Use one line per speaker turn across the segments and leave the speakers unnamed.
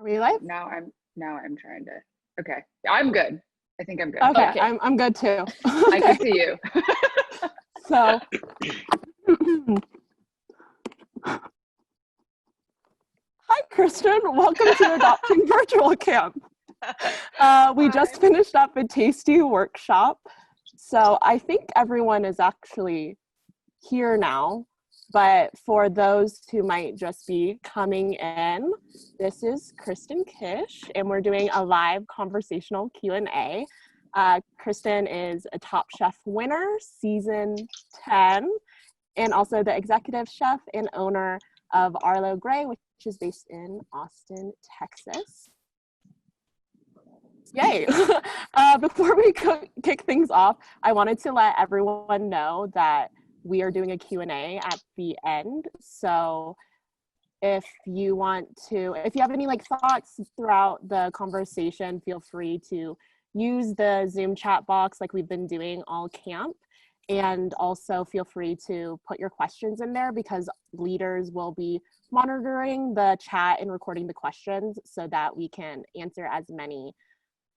we live?
Now I'm trying to. Okay, I'm good. I think I'm good.
Okay, okay. I'm good too. Okay.
I can see you.
So, hi, Kristen. Welcome to Adopteen Virtual Camp. We just finished up a tasty workshop. So I think everyone is actually here now. But for those who might just be coming in, this is Kristen Kish, and we're doing a live conversational Q&A. Kristen is a Top Chef winner, season 10, and also the executive chef and owner of Arlo Grey, which is based in Austin, Texas. Yay! Before we kick things off, I wanted to let everyone know that we are doing a Q&A at the end. So if you have any thoughts throughout the conversation, feel free to use the Zoom chat box like we've been doing all camp. And also feel free to put your questions in there because leaders will be monitoring the chat and recording the questions so that we can answer as many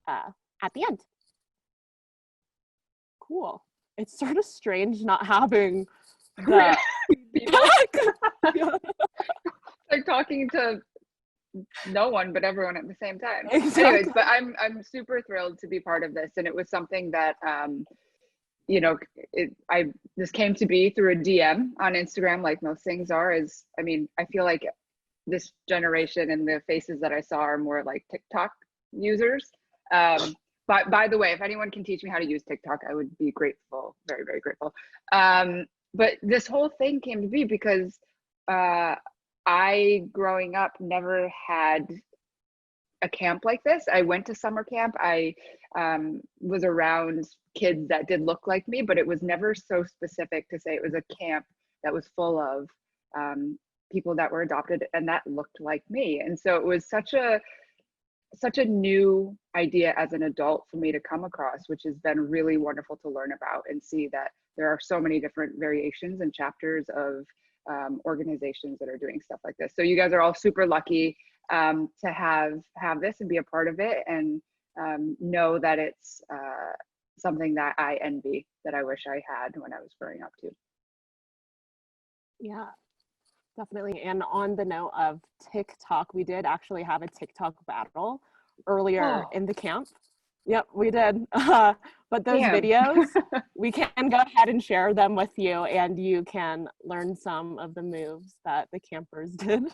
at the end. Cool. It's sort of strange not having the
people. Like talking to no one but everyone at the same time.
Exactly.
Anyways, but I'm super thrilled to be part of this, and it was something that this came to be through a DM on Instagram, like most things are. I feel like this generation and the faces that I saw are more like TikTok users. But by the way, if anyone can teach me how to use TikTok, I would be grateful, very, very grateful. But this whole thing came to be because I, growing up, never had a camp like this. I went to summer camp. I was around kids that did look like me, but it was never so specific to say it was a camp that was full of people that were adopted and that looked like me. And so it was such a new idea as an adult for me to come across, which has been really wonderful to learn about and see that there are so many different variations and chapters of organizations that are doing stuff like this. So you guys are all super lucky to have this and be a part of it, and know that it's something that I envy, that I wish I had when I was growing up too.
Yeah. Definitely. And on the note of TikTok, we did actually have a TikTok battle earlier in the camp. Yep, we did. But those videos, we can go ahead and share them with you, and you can learn some of the moves that the campers did.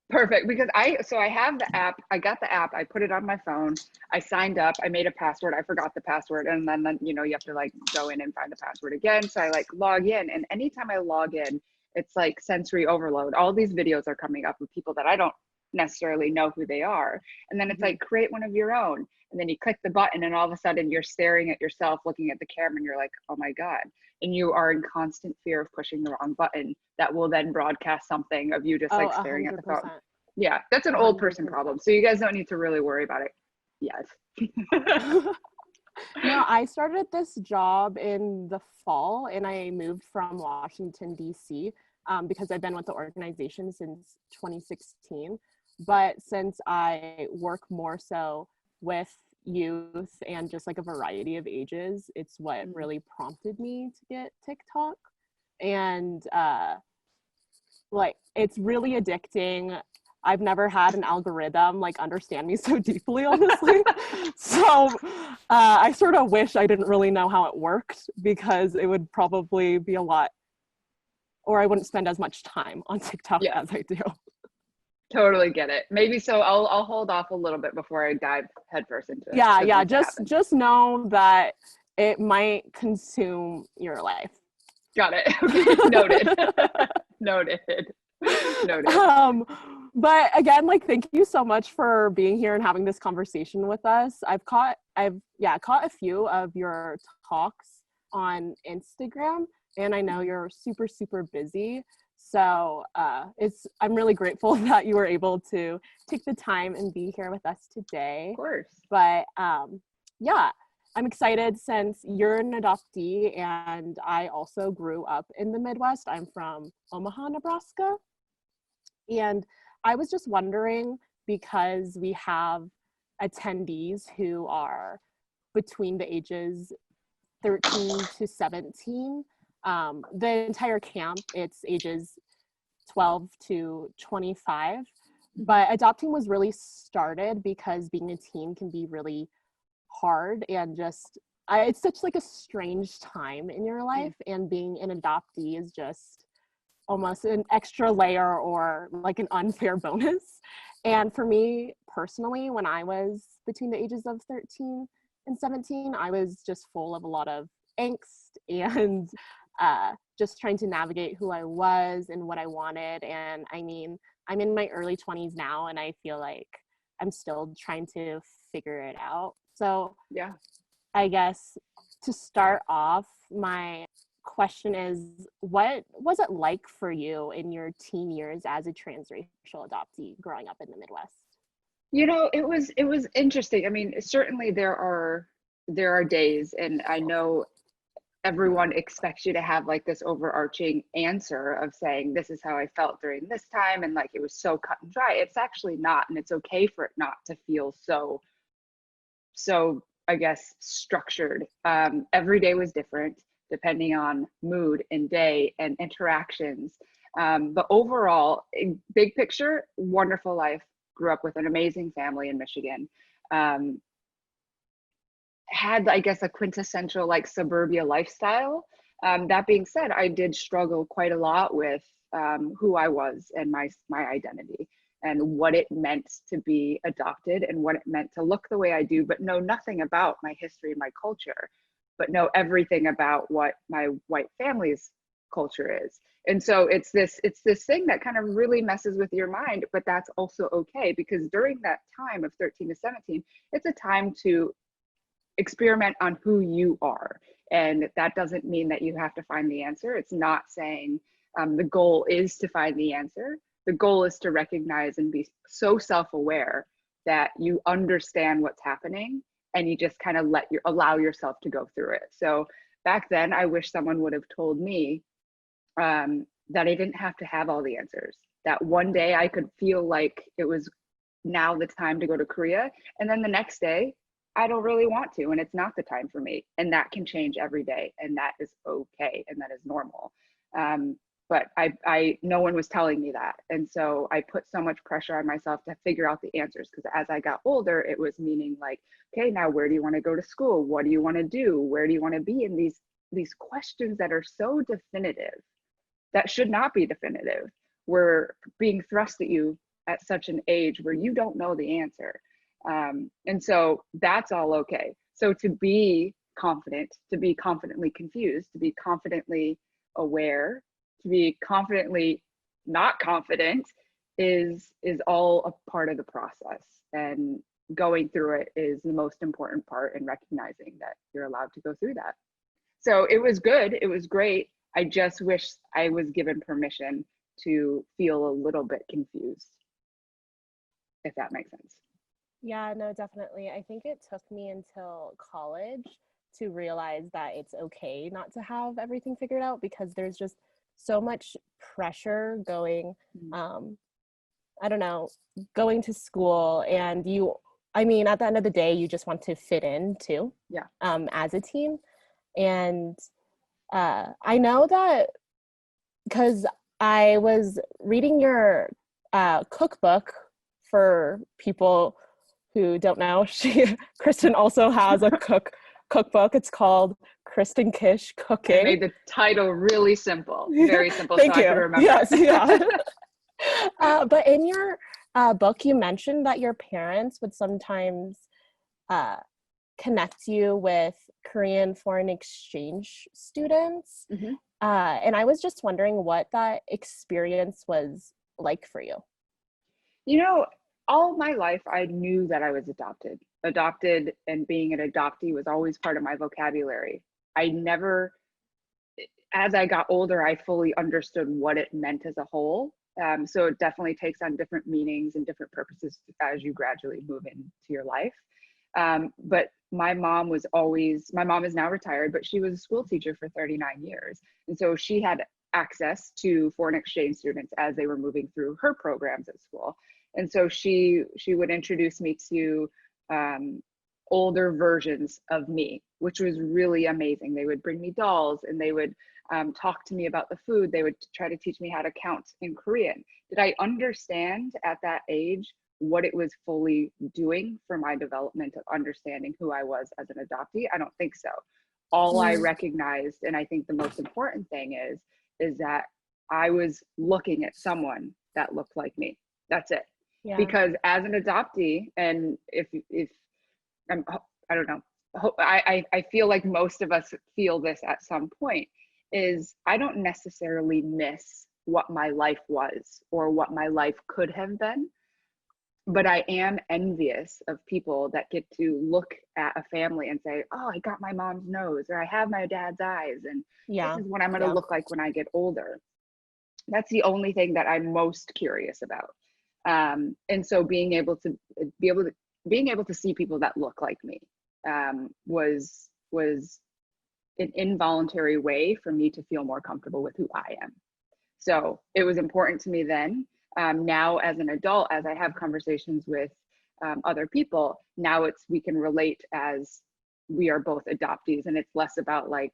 Perfect, because I have the app. I got the app. I put it on my phone. I signed up. I made a password. I forgot the password, and then you have to go in and find the password again. So I log in, and anytime I log in, it's like sensory overload. All these videos are coming up with people that I don't necessarily know who they are. And then it's like, create one of your own. And then you click the button and all of a sudden you're staring at yourself, looking at the camera, and you're like, oh my God. And you are in constant fear of pushing the wrong button that will then broadcast something of you just staring 100%. At the phone. Yeah, that's an 100%. Old person problem. So you guys don't need to really worry about it yet.
No, I started this job in the fall, and I moved from Washington, D.C. Because I've been with the organization since 2016. But since I work more so with youth and just a variety of ages, it's what really prompted me to get TikTok. And it's really addicting. I've never had an algorithm understand me so deeply, honestly. So I sort of wish I didn't really know how it worked, because it would probably be a lot, or I wouldn't spend as much time on TikTok as I do.
Totally get it. Maybe so I'll hold off a little bit before I dive headfirst into it.
Yeah. Just know that it might consume your life.
Got it. Okay. Noted.
But again, thank you so much for being here and having this conversation with us. I've caught a few of your talks on Instagram, and I know you're super, super busy. So I'm really grateful that you were able to take the time and be here with us today.
Of course.
But I'm excited since you're an adoptee, and I also grew up in the Midwest. I'm from Omaha, Nebraska. And I was just wondering, because we have attendees who are between the ages 13 to 17. The entire camp, it's ages 12 to 25. But adopting was really started because being a teen can be really hard and just, it's such like a strange time in your life. And being an adoptee is just almost an extra layer or like an unfair bonus. And for me personally, when I was between the ages of 13 and 17, I was just full of a lot of angst and just trying to navigate who I was and what I wanted. And I mean, I'm in my early 20s now, and I feel like I'm still trying to figure it out. So
Yeah.
I guess to start off, my question is, what was it like for you in your teen years as a transracial adoptee growing up in the Midwest?
You know, it was interesting. I mean, certainly there are days, and I know everyone expects you to have like this overarching answer of saying, this is how I felt during this time, and like it was so cut and dry. It's actually not, and it's okay for it not to feel so I guess structured. Every day was different depending on mood and day and interactions. But overall, big picture, wonderful life. Grew up with an amazing family in Michigan. Had, I guess, a quintessential like suburbia lifestyle. That being said, I did struggle quite a lot with who I was and my identity and what it meant to be adopted and what it meant to look the way I do, but know nothing about my history and my culture, but know everything about what my white family's culture is. And so it's this thing that kind of really messes with your mind, but that's also okay, because during that time of 13 to 17, it's a time to experiment on who you are. And that doesn't mean that you have to find the answer. It's not saying the goal is to find the answer. The goal is to recognize and be so self-aware that you understand what's happening, and you just kind of allow yourself to go through it. So back then, I wish someone would have told me that I didn't have to have all the answers, that one day I could feel like it was now the time to go to Korea, and then the next day I don't really want to, and it's not the time for me. And that can change every day, and that is okay, and that is normal. But no one was telling me that. And so I put so much pressure on myself to figure out the answers, because as I got older, it was meaning like, okay, now where do you want to go to school? What do you want to do? Where do you want to be? And these questions that are so definitive, that should not be definitive, were being thrust at you at such an age where you don't know the answer. And so that's all okay. So to be confident, to be confidently confused, to be confidently aware, to be confidently not confident is all a part of the process. And going through it is the most important part, and recognizing that you're allowed to go through that. So it was good. It was great. I just wish I was given permission to feel a little bit confused, if that makes sense.
Yeah, no, definitely. I think it took me until college to realize that it's okay not to have everything figured out, because there's just so much pressure going, I don't know, going to school, and at the end of the day, you just want to fit in too.
Yeah.
As a teen. And I know that because I was reading your cookbook. For people who don't know, Kristen also has a cookbook. It's called Kristen Kish Cooking.
I made the title really simple, very simple.
Thank
so
you.
I could remember.
Yes, yeah. But in your book, you mentioned that your parents would sometimes connect you with Korean foreign exchange students.
Mm-hmm.
And I was just wondering what that experience was like for you.
You know, all my life, I knew that I was adopted. Adopted and being an adoptee was always part of my vocabulary. I never, as I got older, I fully understood what it meant as a whole. So it definitely takes on different meanings and different purposes as you gradually move into your life. But my mom is now retired, but she was a school teacher for 39 years. And so she had access to foreign exchange students as they were moving through her programs at school. And so she would introduce me to older versions of me, which was really amazing. They would bring me dolls, and they would talk to me about the food. They would try to teach me how to count in Korean. Did I understand at that age what it was fully doing for my development of understanding who I was as an adoptee? I don't think so. All I recognized, and I think the most important thing is that I was looking at someone that looked like me. That's it. Yeah. Because as an adoptee, and if I don't know, I feel like most of us feel this at some point, is I don't necessarily miss what my life was or what my life could have been, but I am envious of people that get to look at a family and say, oh, I got my mom's nose, or I have my dad's eyes, and this is what I'm going to look like when I get older. That's the only thing that I'm most curious about. And so being able to see people that look like me was an involuntary way for me to feel more comfortable with who I am. So it was important to me then. Now as an adult, as I have conversations with other people, now we can relate as we are both adoptees, and it's less about like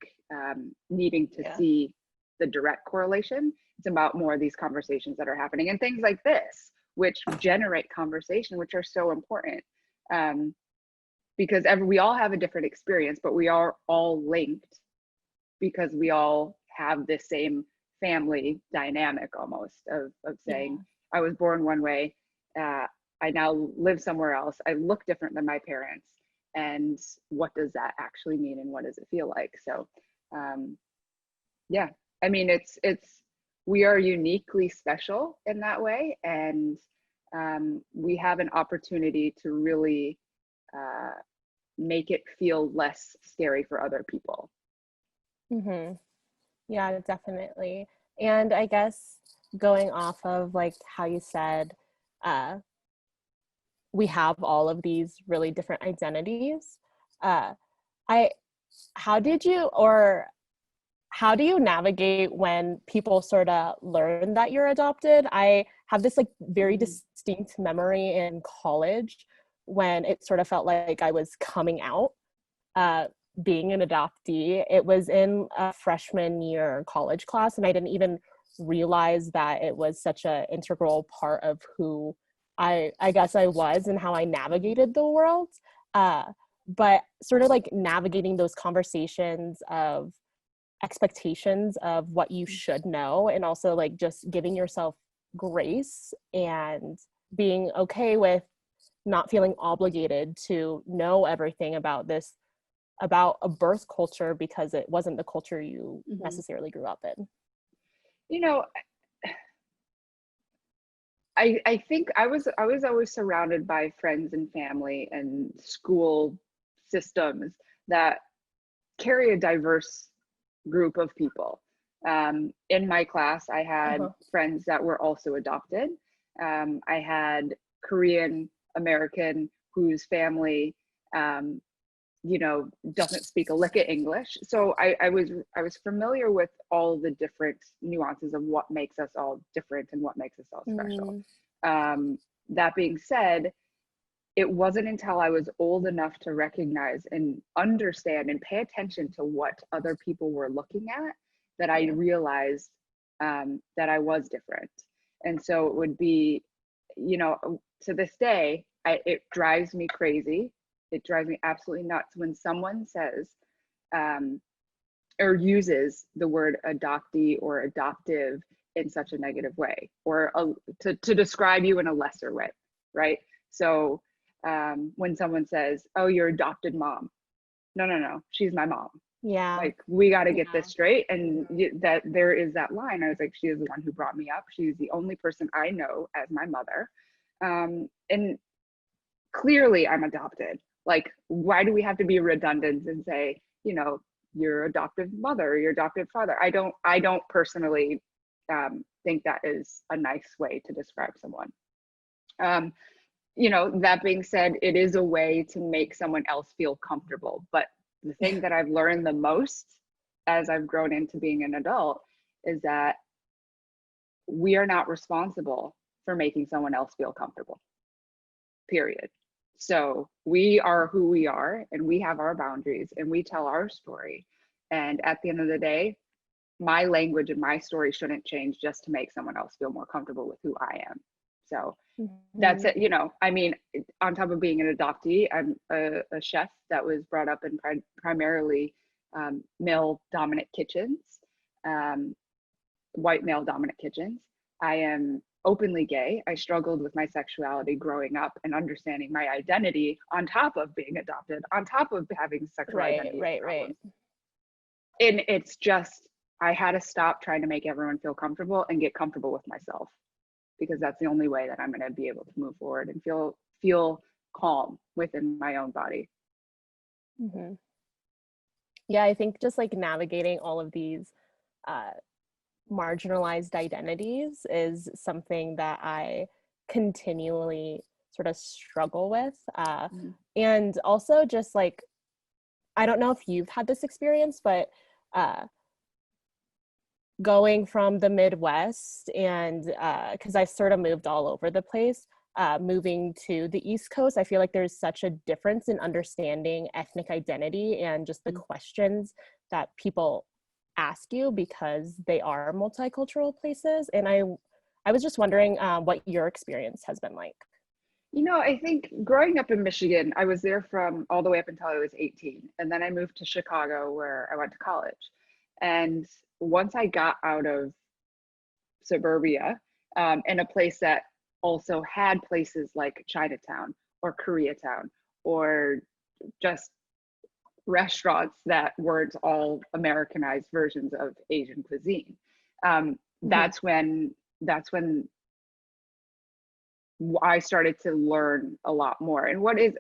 needing to see the direct correlation. It's about more of these conversations that are happening, and things like this, which generate conversation, which are so important. Because we all have a different experience, but we are all linked because we all have this same family dynamic almost of saying, I was born one way, I now live somewhere else, I look different than my parents, and what does that actually mean, and what does it feel like? So I mean, we are uniquely special in that way, and we have an opportunity to really make it feel less scary for other people.
Yeah, definitely. And I guess going off of like how you said, we have all of these really different identities. How do you navigate when people sort of learn that you're adopted? I have this like very distinct memory in college when it sort of felt like I was coming out, being an adoptee. It was in a freshman year college class, and I didn't even realize that it was such an integral part of who I guess I was and how I navigated the world. But sort of like navigating those conversations of expectations of what you should know, and also like just giving yourself grace and being okay with not feeling obligated to know everything about a birth culture because it wasn't the culture you necessarily grew up in.
You know, I think I was always surrounded by friends and family and school systems that carry a diverse group of people. In my class, I had friends that were also adopted. I had Korean American whose family, doesn't speak a lick of English. So I was familiar with all the different nuances of what makes us all different and what makes us all special. That being said, it wasn't until I was old enough to recognize and understand and pay attention to what other people were looking at that I realized that I was different. And so it would be, to this day, it drives me crazy. It drives me absolutely nuts when someone says or uses the word adoptee or adoptive in such a negative way, or to describe you in a lesser way, right? So when someone says, oh, you're adopted mom. No, she's my mom.
Yeah.
Like, we got to get this straight. And that there is that line. I was like, she is the one who brought me up. She's the only person I know as my mother. And clearly I'm adopted. Like, why do we have to be redundant and say, your adoptive mother, your adoptive father? I don't personally think that is a nice way to describe someone. That being said, it is a way to make someone else feel comfortable. But the thing that I've learned the most as I've grown into being an adult is that we are not responsible for making someone else feel comfortable, period. So we are who we are, and we have our boundaries, and we tell our story. And at the end of the day, my language and my story shouldn't change just to make someone else feel more comfortable with who I am. So that's it. You know, I mean, on top of being an adoptee, I'm a chef that was brought up in primarily male dominant kitchens, white male dominant kitchens. I am openly gay. I struggled with my sexuality growing up and understanding my identity on top of being adopted, on top of having sexual identity.
Right.
And it's just, I had to stop trying to make everyone feel comfortable and get comfortable with myself, because that's the only way that I'm going to be able to move forward and feel calm within my own body.
Mm-hmm. Yeah, I think just like navigating all of these marginalized identities is something that I continually sort of struggle with. And also just like, I don't know if you've had this experience, but going from the Midwest and because I've sort of moved all over the place, moving to the East Coast, I feel like there's such a difference in understanding ethnic identity and just the questions that people ask you because they are multicultural places. And I was just wondering what your experience has been like.
You know, I think growing up in Michigan, I was there from all the way up until I was 18. And then I moved to Chicago where I went to college. And once I got out of suburbia, in a place that also had places like Chinatown or Koreatown or just restaurants that weren't all Americanized versions of Asian cuisine. That's when I started to learn a lot more. And what is,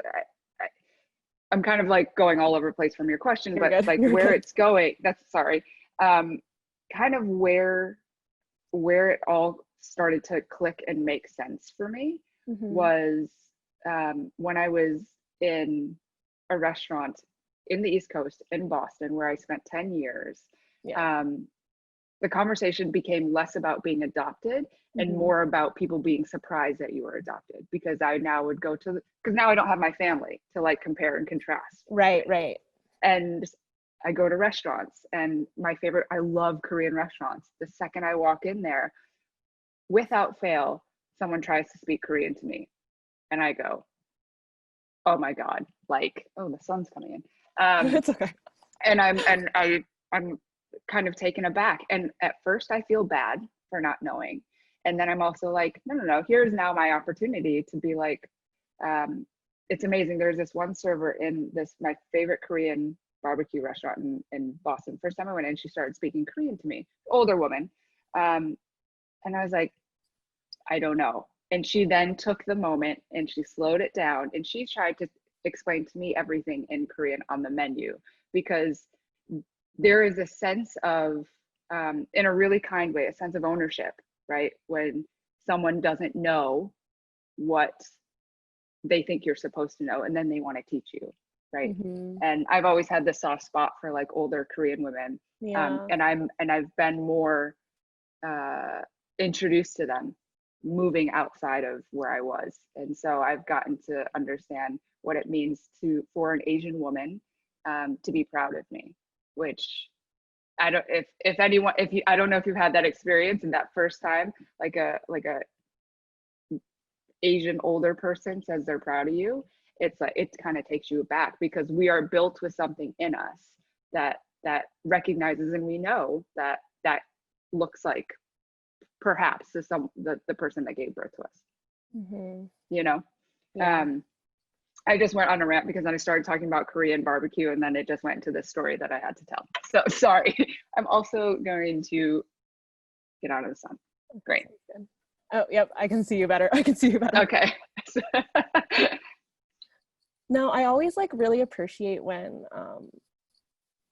I'm kind of like going all over the place from your question, but like where it's going, kind of where it all started to click and make sense for me was when I was in a restaurant in the East Coast in Boston, where I spent 10 years. The conversation became less about being adopted and more about people being surprised that you were adopted, because I now would go to, because now I don't have my family to like compare and contrast.
Right.
And I go to restaurants, and I love Korean restaurants. The second I walk in there, without fail, someone tries to speak Korean to me. And I go, oh my God, like, oh, the sun's coming in.
It's okay.
And I'm kind of taken aback. And at first I feel bad for not knowing. And then I'm also like, no, here's now my opportunity to be like, it's amazing. There's this one server in my favorite Korean barbecue restaurant in Boston. First time I went in, she started speaking Korean to me, older woman. And I was like, I don't know. And she then took the moment and she slowed it down, and she tried to explain to me everything in Korean on the menu, because there is a sense of, in a really kind way, a sense of ownership, right? When someone doesn't know what they think you're supposed to know, and then they want to teach you, right? And I've always had this soft spot for like older Korean women. And I've been more introduced to them moving outside of where I was. And so I've gotten to understand what it means for an Asian woman to be proud of me, which I don't, I don't know if you've had that experience, and that first time, like a Asian older person says they're proud of you, it's like, it kind of takes you aback, because we are built with something in us that recognizes, and we know that looks like perhaps the person that gave birth to us. You know? I just went on a rant because then I started talking about Korean barbecue, and then it just went into this story that I had to tell. So sorry. I'm also going to get out of the sun. Great.
Oh, yep. I can see you better.
Okay.
No, I always like really appreciate when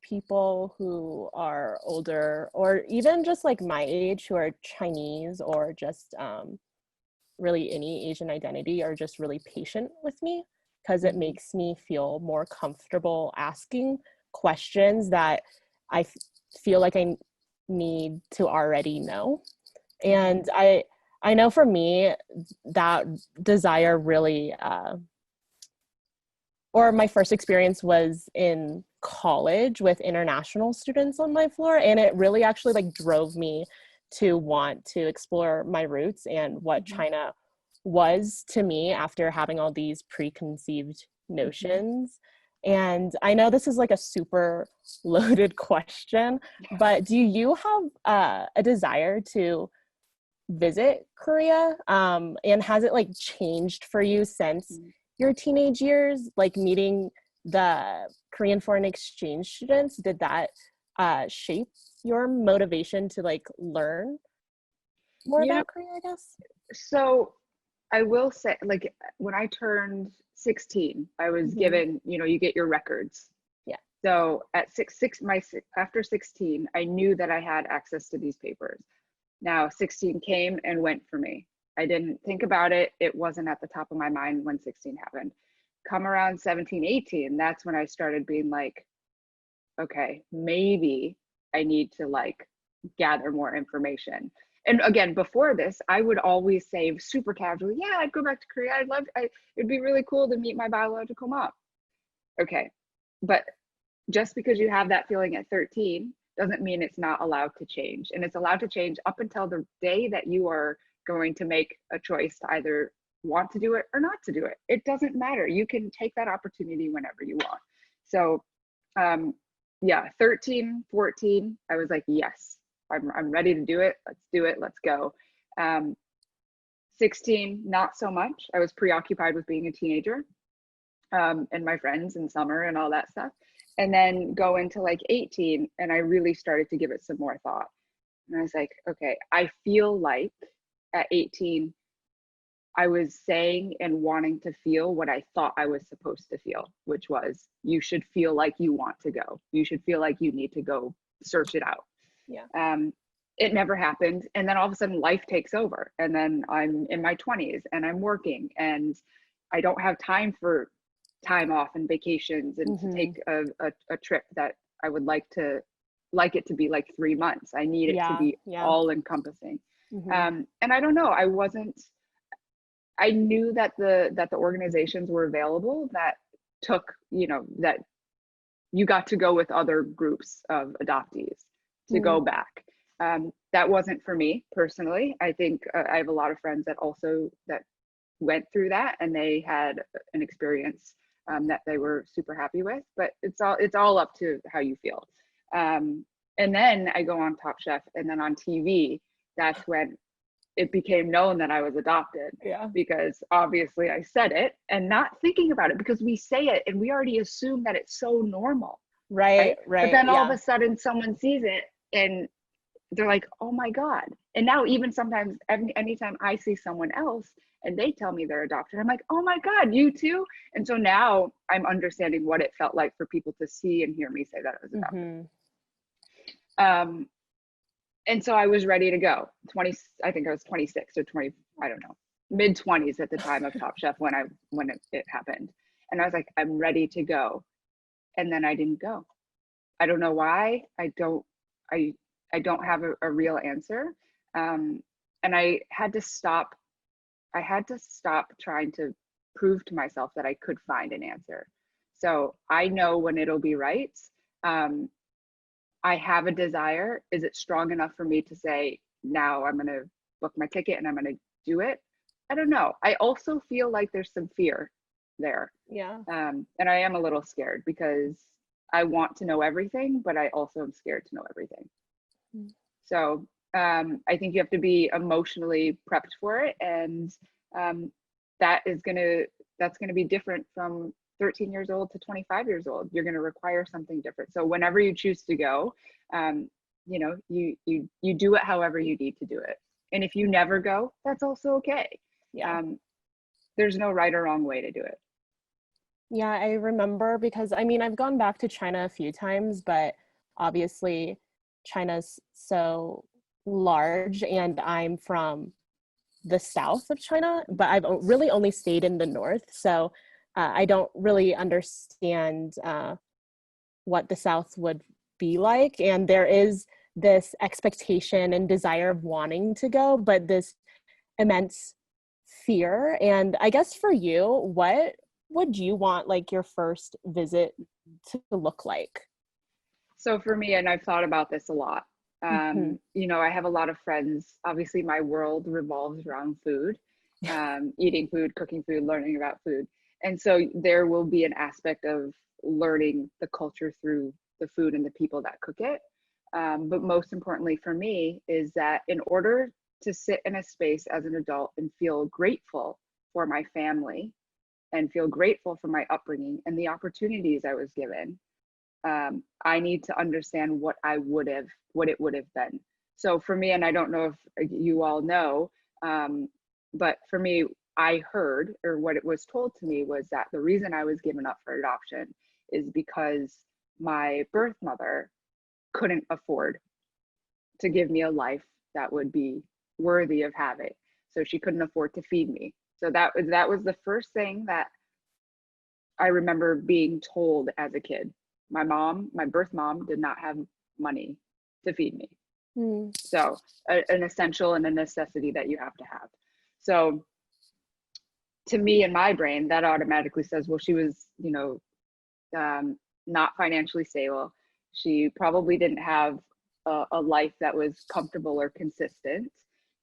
people who are older, or even just like my age, who are Chinese or just really any Asian identity, are just really patient with me, because it makes me feel more comfortable asking questions that I feel like I need to already know. And I know for me, that desire really, or my first experience was in college with international students on my floor. And it really actually like drove me to want to explore my roots and what China was to me after having all these preconceived notions. And I know this is like a super loaded question, but do you have a desire to visit Korea? And has it like changed for you since your teenage years, like meeting the Korean foreign exchange students? Did that shape your motivation to like learn more about Korea, I guess?
So I will say, like, when I turned 16, I was given, you get your records.
Yeah.
So at after 16, I knew that I had access to these papers. Now 16 came and went for me. I didn't think about it. It wasn't at the top of my mind when 16 happened. Come around 17, 18, that's when I started being like, okay, maybe I need to like gather more information. And again, before this, I would always say super casually, yeah, I'd go back to Korea. It'd be really cool to meet my biological mom. Okay. But just because you have that feeling at 13 doesn't mean it's not allowed to change. And it's allowed to change up until the day that you are going to make a choice to either want to do it or not to do it. It doesn't matter. You can take that opportunity whenever you want. So 13, 14, I was like, yes, I'm ready to do it. Let's do it. Let's go. 16, not so much. I was preoccupied with being a teenager and my friends in summer and all that stuff. And then go into like 18, and I really started to give it some more thought. And I was like, okay, I feel like at 18, I was saying and wanting to feel what I thought I was supposed to feel, which was you should feel like you want to go. You should feel like you need to go search it out.
Yeah.
It never happened. And then all of a sudden life takes over. And then I'm in my 20s and I'm working and I don't have time for time off and vacations and to take a trip that I would like it to be like 3 months. I need it to be all encompassing. And I don't know, I knew that the organizations were available that took, that you got to go with other groups of adoptees to go back. That wasn't for me personally. I think I have a lot of friends that went through that and they had an experience that they were super happy with, but it's all up to how you feel. And then I go on Top Chef, and then on TV, that's when it became known that I was adopted.
Yeah.
Because obviously I said it and not thinking about it, because we say it and we already assume that it's so normal.
Right.
But then all of a sudden someone sees it and they're like, oh my God. And now even sometimes anytime I see someone else and they tell me they're adopted, I'm like, oh my God, you too? And so now I'm understanding what it felt like for people to see and hear me say that I was adopted. And so I was ready to go. I think I was 26 or 20, I don't know, mid 20s at the time of Top Chef when it happened. And I was like, I'm ready to go. And then I didn't go. I don't know why. I don't have a real answer. And I had to stop trying to prove to myself that I could find an answer. So I know when it'll be right. I have a desire. Is it strong enough for me to say, now I'm going to book my ticket and I'm going to do it? I don't know. I also feel like there's some fear there.
Yeah.
And I am a little scared because I want to know everything, but I also am scared to know everything. So I think you have to be emotionally prepped for it. And that's going to be different from 13 years old to 25 years old. You're going to require something different. So whenever you choose to go, you do it however you need to do it. And if you never go, that's also okay.
Yeah.
There's no right or wrong way to do it.
Yeah, I remember because I've gone back to China a few times, but obviously China's so large and I'm from the south of China, but I've really only stayed in the north. So I don't really understand what the South would be like. And there is this expectation and desire of wanting to go, but this immense fear. And I guess for you, what would you want like your first visit to look like?
So for me, and I've thought about this a lot, you know, I have a lot of friends. Obviously, my world revolves around food, eating food, cooking food, learning about food. And so there will be an aspect of learning the culture through the food and the people that cook it. But most importantly for me is that in order to sit in a space as an adult and feel grateful for my family and feel grateful for my upbringing and the opportunities I was given, I need to understand what it would have been. So for me, and I don't know if you all know, but for me, I heard, or what it was told to me was that the reason I was given up for adoption is because my birth mother couldn't afford to give me a life that would be worthy of having. So she couldn't afford to feed me. So that was the first thing that I remember being told as a kid. My birth mom did not have money to feed me. So an essential and a necessity that you have to have. So to me, in my brain, that automatically says, well, she was, you know, not financially stable. She probably didn't have a life that was comfortable or consistent.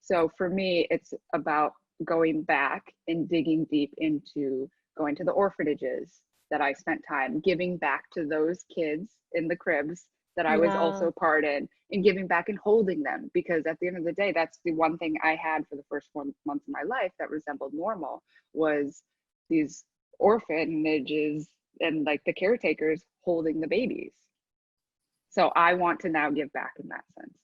So for me, it's about going back and digging deep into going to the orphanages that I spent time, giving back to those kids in the cribs that I was also part in, and giving back and holding them, because at the end of the day, that's the one thing I had for the first 4 months of my life that resembled normal, was these orphanages and like the caretakers holding the babies. So I want to now give back in that sense.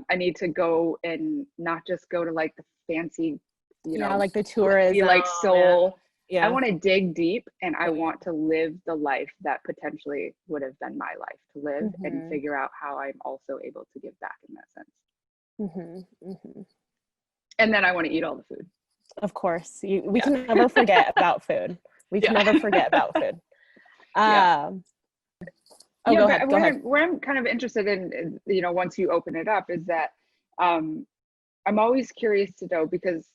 I need to go and not just go to like the fancy, you know,
like the tourism,
like soul. I want to dig deep, and I want to live the life that potentially would have been my life to live, and figure out how I'm also able to give back in that sense. And then I want to eat all the food.
Of course, we can never forget about food. We can never forget about food. Go ahead.
Where I'm kind of interested in, you know, once you open it up, is that I'm always curious to know, because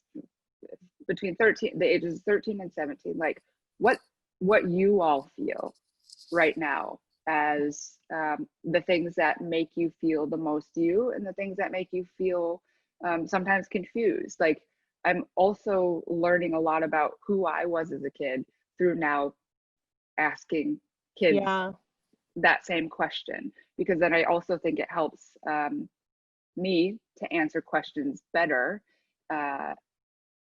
between the ages 13 and 17, like what you all feel right now as the things that make you feel the most you, and the things that make you feel sometimes confused. Like I'm also learning a lot about who I was as a kid through now asking kids that same question, because then I also think it helps me to answer questions better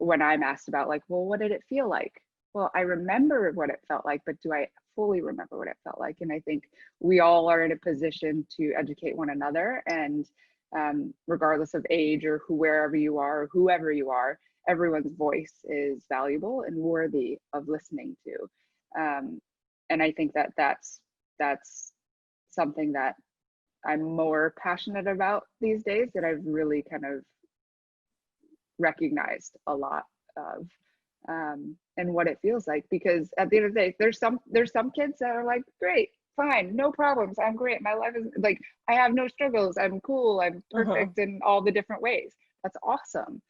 when I'm asked about, like, well, what did it feel like? Well, I remember what it felt like, but do I fully remember what it felt like? And I think we all are in a position to educate one another, and regardless of age or wherever you are, or whoever you are, everyone's voice is valuable and worthy of listening to. And I think that that's something that I'm more passionate about these days, that I've really kind of recognized a lot of, and what it feels like. Because at the end of the day, there's some kids that are like, great, fine, no problems, I'm great, my life is like, I have no struggles, I'm cool, I'm perfect in all the different ways. That's awesome.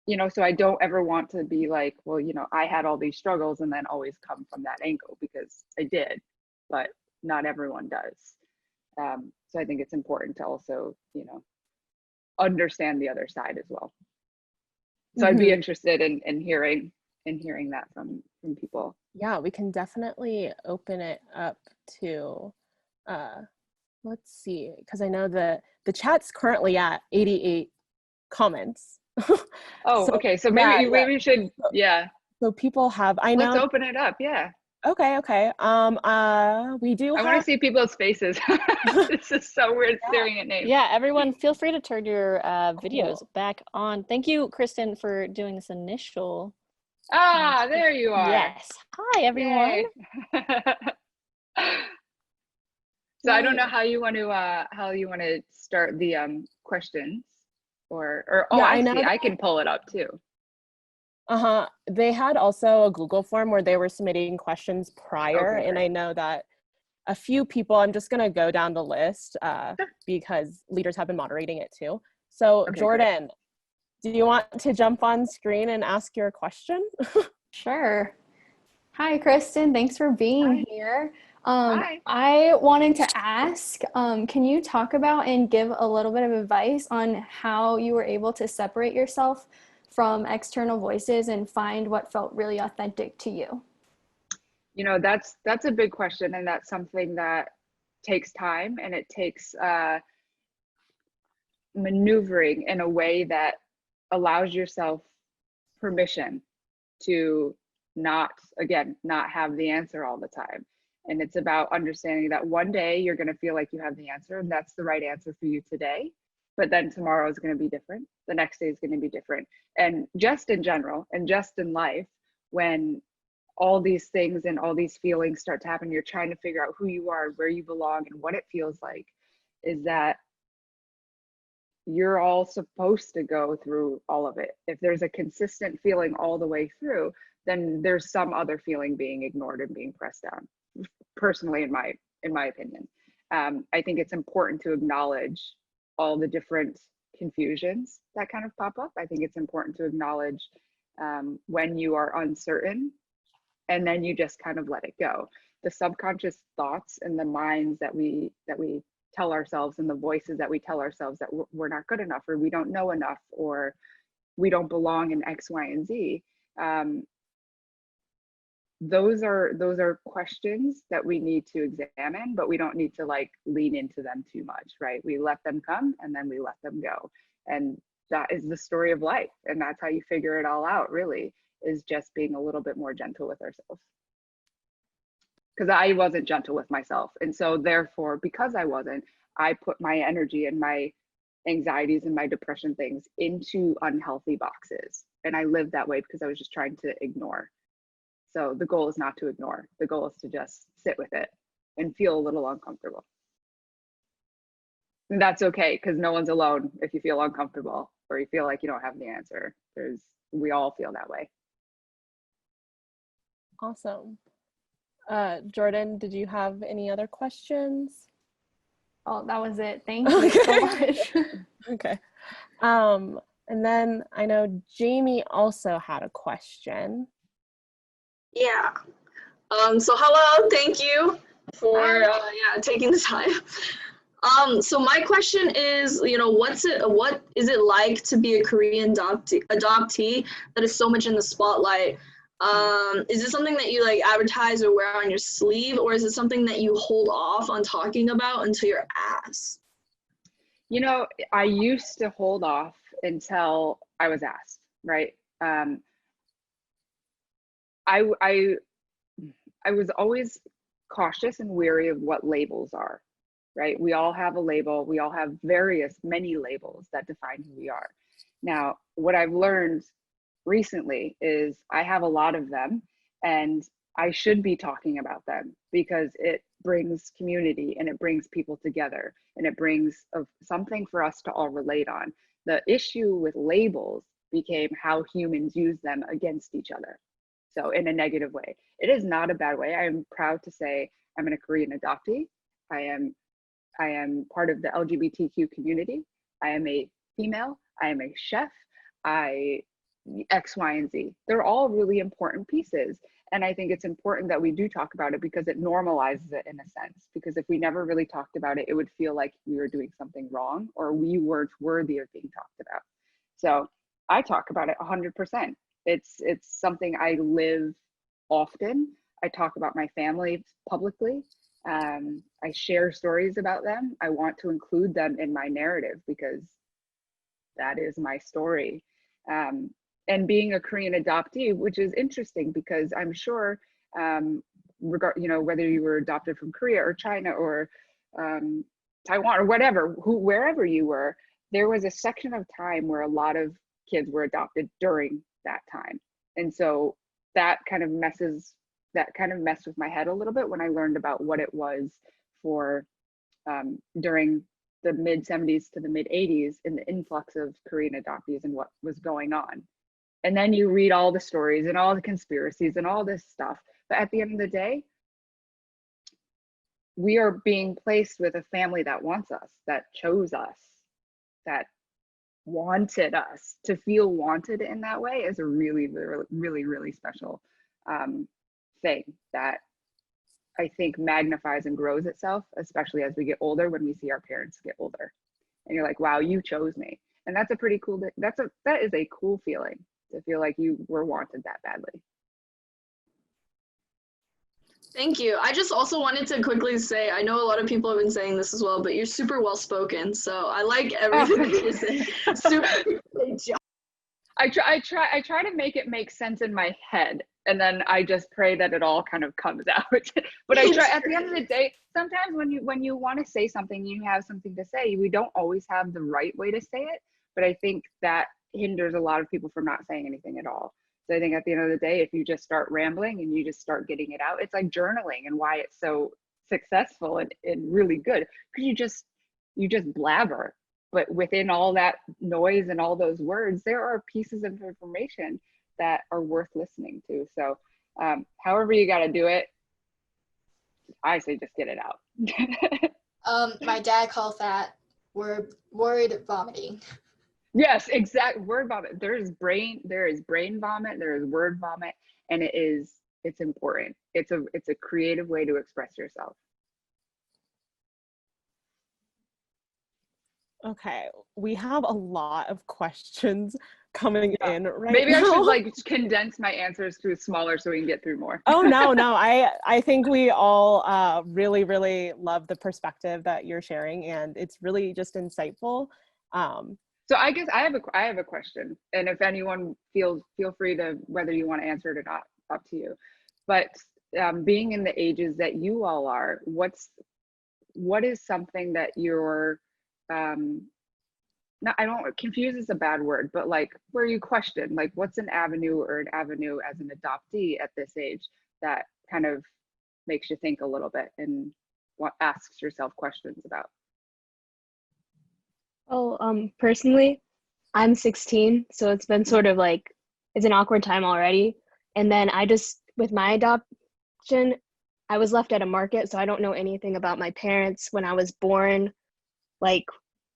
You know, so I don't ever want to be like, well, you know, I had all these struggles, and then always come from that angle, because I did, but not everyone does. So I think it's important to also, you know, understand the other side as well. So I'd be interested in hearing that from people.
Yeah, we can definitely open it up to let's see, because I know the chat's currently at 88 comments.
Oh, so, okay, so maybe we should
so people have,
let's open it up.
Okay. We do
I want to see people's faces. This is so weird staring at names.
Yeah, everyone feel free to turn your videos back on. Thank you, Kristen, for doing this initial.
There you are.
Yes. Hi, everyone.
So I don't know how you want to start the questions, or I see, I can pull it up too.
They had also a Google form where they were submitting questions prior, and I know that a few people. I'm just going to go down the list because leaders have been moderating it too. So
Okay,
Jordan, do you want to jump on screen and ask your question?
Sure. Hi, Kristen. Thanks for being
Hi.
here.
Hi.
I wanted to ask, can you talk about and give a little bit of advice on how you were able to separate yourself from external voices and find what felt really authentic to you?
You know, that's a big question, and that's something that takes time, and it takes maneuvering in a way that allows yourself permission to not have the answer all the time. And it's about understanding that one day you're going to feel like you have the answer, and that's the right answer for you today, but then tomorrow is going to be different, the next day is going to be different. And just in general, and just in life, when all these things and all these feelings start to happen, you're trying to figure out who you are, where you belong, and what it feels like, is that you're all supposed to go through all of it. If there's a consistent feeling all the way through, then there's some other feeling being ignored and being pressed down. Personally, in my opinion, I think it's important to acknowledge all the different confusions that kind of pop up. I think it's important to acknowledge when you are uncertain, and then you just kind of let it go. The subconscious thoughts and the minds that we tell ourselves, and the voices that we tell ourselves that we're not good enough, or we don't know enough, or we don't belong in X, Y, and Z. Those are questions that we need to examine, but we don't need to like lean into them too much, right? We let them come and then we let them go. And that is the story of life. And that's how you figure it all out, really, is just being a little bit more gentle with ourselves. Because I wasn't gentle with myself. And so therefore, because I wasn't, I put my energy and my anxieties and my depression things into unhealthy boxes. And I lived that way because I was just trying to ignore. So the goal is not to ignore. The goal is to just sit with it and feel a little uncomfortable. And that's okay, because no one's alone if you feel uncomfortable or you feel like you don't have the answer. We all feel that way.
Awesome. Jordan, did you have any other questions?
Oh, that was it. Thank you so much.
Okay. And then I know Jamie also had a question.
Yeah. So hello, thank you for taking the time. So my question is, what is it like to be a Korean adoptee that is so much in the spotlight? Is it something that you like advertise or wear on your sleeve, or is it something that you hold off on talking about until you're asked?
You know, I used to hold off until I was asked, right? I was always cautious and wary of what labels are, right? We all have a label. We all have many labels that define who we are. Now, what I've learned recently is I have a lot of them, and I should be talking about them because it brings community and it brings people together, and it brings something for us to all relate on. The issue with labels became how humans use them against each other. So in a negative way. It is not a bad way. I am proud to say I'm a Korean adoptee. I am part of the LGBTQ community. I am a female. I am a chef. X, Y, and Z. They're all really important pieces. And I think it's important that we do talk about it because it normalizes it in a sense. Because if we never really talked about it, it would feel like we were doing something wrong or we weren't worthy of being talked about. So I talk about it 100%. It's something I live often. I talk about my family publicly. I share stories about them. I want to include them in my narrative because that is my story. And being a Korean adoptee, which is interesting because I'm sure, whether you were adopted from Korea or China or Taiwan or wherever you were, there was a section of time where a lot of kids were adopted during that time. And so that kind of messed with my head a little bit when I learned about what it was for during the mid 70s to the mid 80s in the influx of Korean adoptees and what was going on. And then you read all the stories and all the conspiracies and all this stuff. But at the end of the day, we are being placed with a family that wants us, that chose us, that wanted us. To feel wanted in that way is a really, really, really, really special thing that I think magnifies and grows itself, especially as we get older, when we see our parents get older. And you're like, wow, you chose me. And that's a pretty cool, that is a cool feeling, to feel like you were wanted that badly.
Thank you. I just also wanted to quickly say, I know a lot of people have been saying this as well, but you're super well spoken. So I like everything that you say. Super great job.
I try to make it make sense in my head, and then I just pray that it all kind of comes out. But I try, at the end of the day, sometimes when you want to say something, you have something to say, we don't always have the right way to say it, but I think that hinders a lot of people from not saying anything at all. So I think at the end of the day, if you just start rambling and you just start getting it out, it's like journaling, and why it's so successful and really good, because you just blabber. But within all that noise and all those words, there are pieces of information that are worth listening to. So however you got to do it, I say just get it out.
My dad calls that word vomiting.
Yes, exact word vomit. There is brain vomit, there is word vomit, and it's important. It's a creative way to express yourself.
Okay, we have a lot of questions coming in right
Maybe
now.
I should like condense my answers to smaller so we can get through more.
Oh, no. I think we all really, really love the perspective that you're sharing, and it's really just insightful.
So I guess I have a question, and if anyone feel free to, whether you want to answer it or not, up to you. But being in the ages that you all are, what is something that you're not, I don't, confused is a bad word, but like where you question, like what's an avenue as an adoptee at this age that kind of makes you think a little bit and asks yourself questions about?
Oh, personally, I'm 16, so it's been sort of like, it's an awkward time already. And then with my adoption, I was left at a market, so I don't know anything about my parents when I was born, like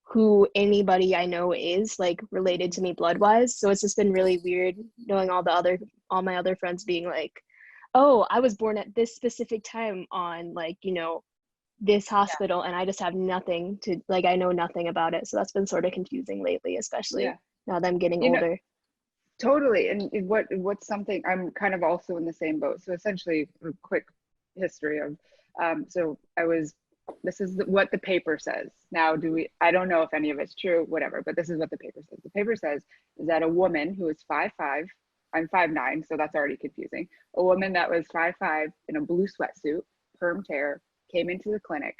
who anybody I know is like related to me blood-wise. So it's just been really weird knowing all my other friends being like, oh, I was born at this specific time on like, this hospital, and I just have nothing to, like, I know nothing about it. So that's been sort of confusing lately, especially now that I'm getting older.
Totally. And what's something, I'm kind of also in the same boat. So essentially a quick history of, this is what the paper says. Now, I don't know if any of it's true, whatever, but this is what the paper says. The paper says is that a woman who is 5'5", I'm 5'9", so that's already confusing. A woman that was 5'5" in a blue sweatsuit, permed hair, came into the clinic.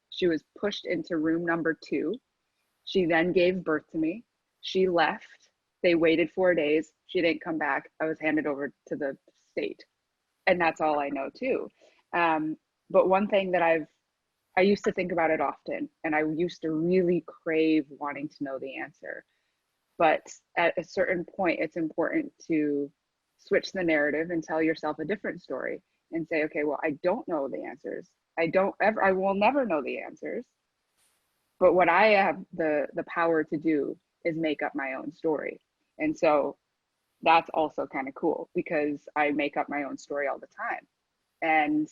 She was pushed into room number 2. She then gave birth to me. She left. They waited 4 days. She didn't come back. I was handed over to the state. And that's all I know too. But one thing that I used to think about it often, and I used to really crave wanting to know the answer. But at a certain point, it's important to switch the narrative and tell yourself a different story and say, okay, well, I don't know the answers. I will never know the answers. But what I have the power to do is make up my own story. And so that's also kind of cool, because I make up my own story all the time. And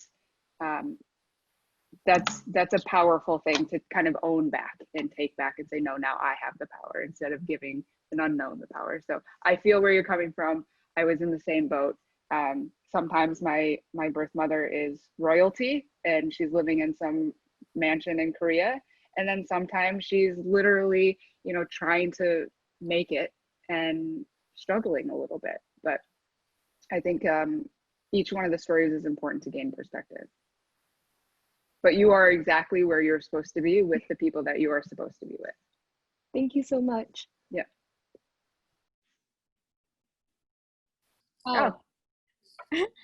that's a powerful thing to kind of own back and take back and say, no, now I have the power, instead of giving an unknown the power. So I feel where you're coming from. I was in the same boat. Sometimes my birth mother is royalty and she's living in some mansion in Korea. And then sometimes she's literally, trying to make it and struggling a little bit. But I think each one of the stories is important to gain perspective. But you are exactly where you're supposed to be with the people that you are supposed to be with.
Thank you so much.
Yeah.
Oh.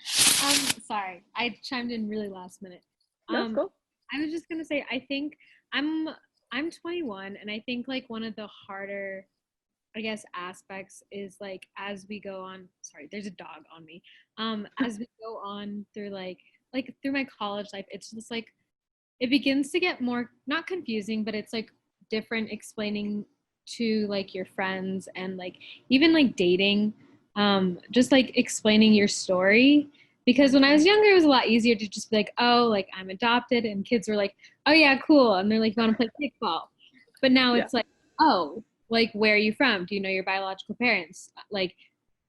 Sorry, I chimed in really last minute.
That's cool.
I was just gonna say, I think I'm 21, and I think like one of the harder, I guess, aspects is like as we go on. Sorry, there's a dog on me. As we go on through like like through my college life, it's just like, it begins to get more, not confusing, but it's like different explaining to like your friends and like even like dating, just like explaining your story. Because when I was younger, it was a lot easier to just be like, oh, like I'm adopted, and kids were like, oh yeah, cool, and they're like, want to play kickball. But now it's like, oh, like where are you from? Do you know your biological parents? Like,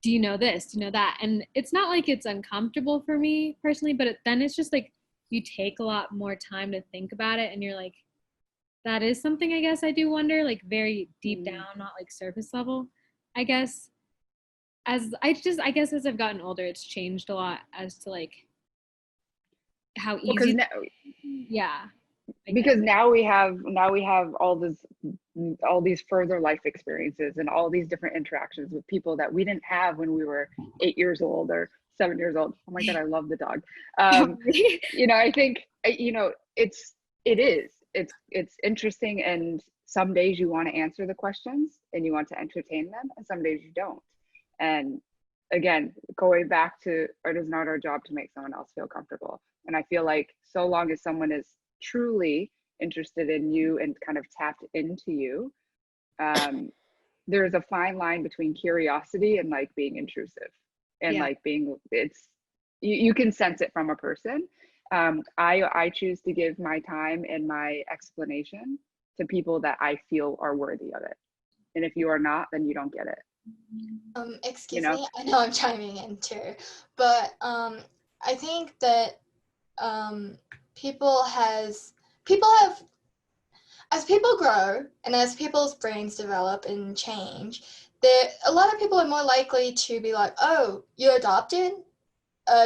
do you know this? Do you know that? And it's not like it's uncomfortable for me personally, but then it's just like you take a lot more time to think about it, and you're like, that is something I guess I do wonder, like very deep down, not like surface level, I guess. I guess as I've gotten older, it's changed a lot as to like how easy.
Because now we have all these further life experiences and all these different interactions with people that we didn't have when we were 8 years old or 7 years old. Oh my God, I love the dog. You know, I think, you know, it's interesting, and some days you want to answer the questions and you want to entertain them, and some days you don't. And again, going back to, it is not our job to make someone else feel comfortable. And I feel like so long as someone is truly interested in you and kind of tapped into you, there's a fine line between curiosity and like being intrusive, and like being, you can sense it from a person. I choose to give my time and my explanation to people that I feel are worthy of it. And if you are not, then you don't get it.
Excuse me, I know I'm chiming in too, but I think that people have, as people grow and as people's brains develop and change, a lot of people are more likely to be like, oh, you're adopted?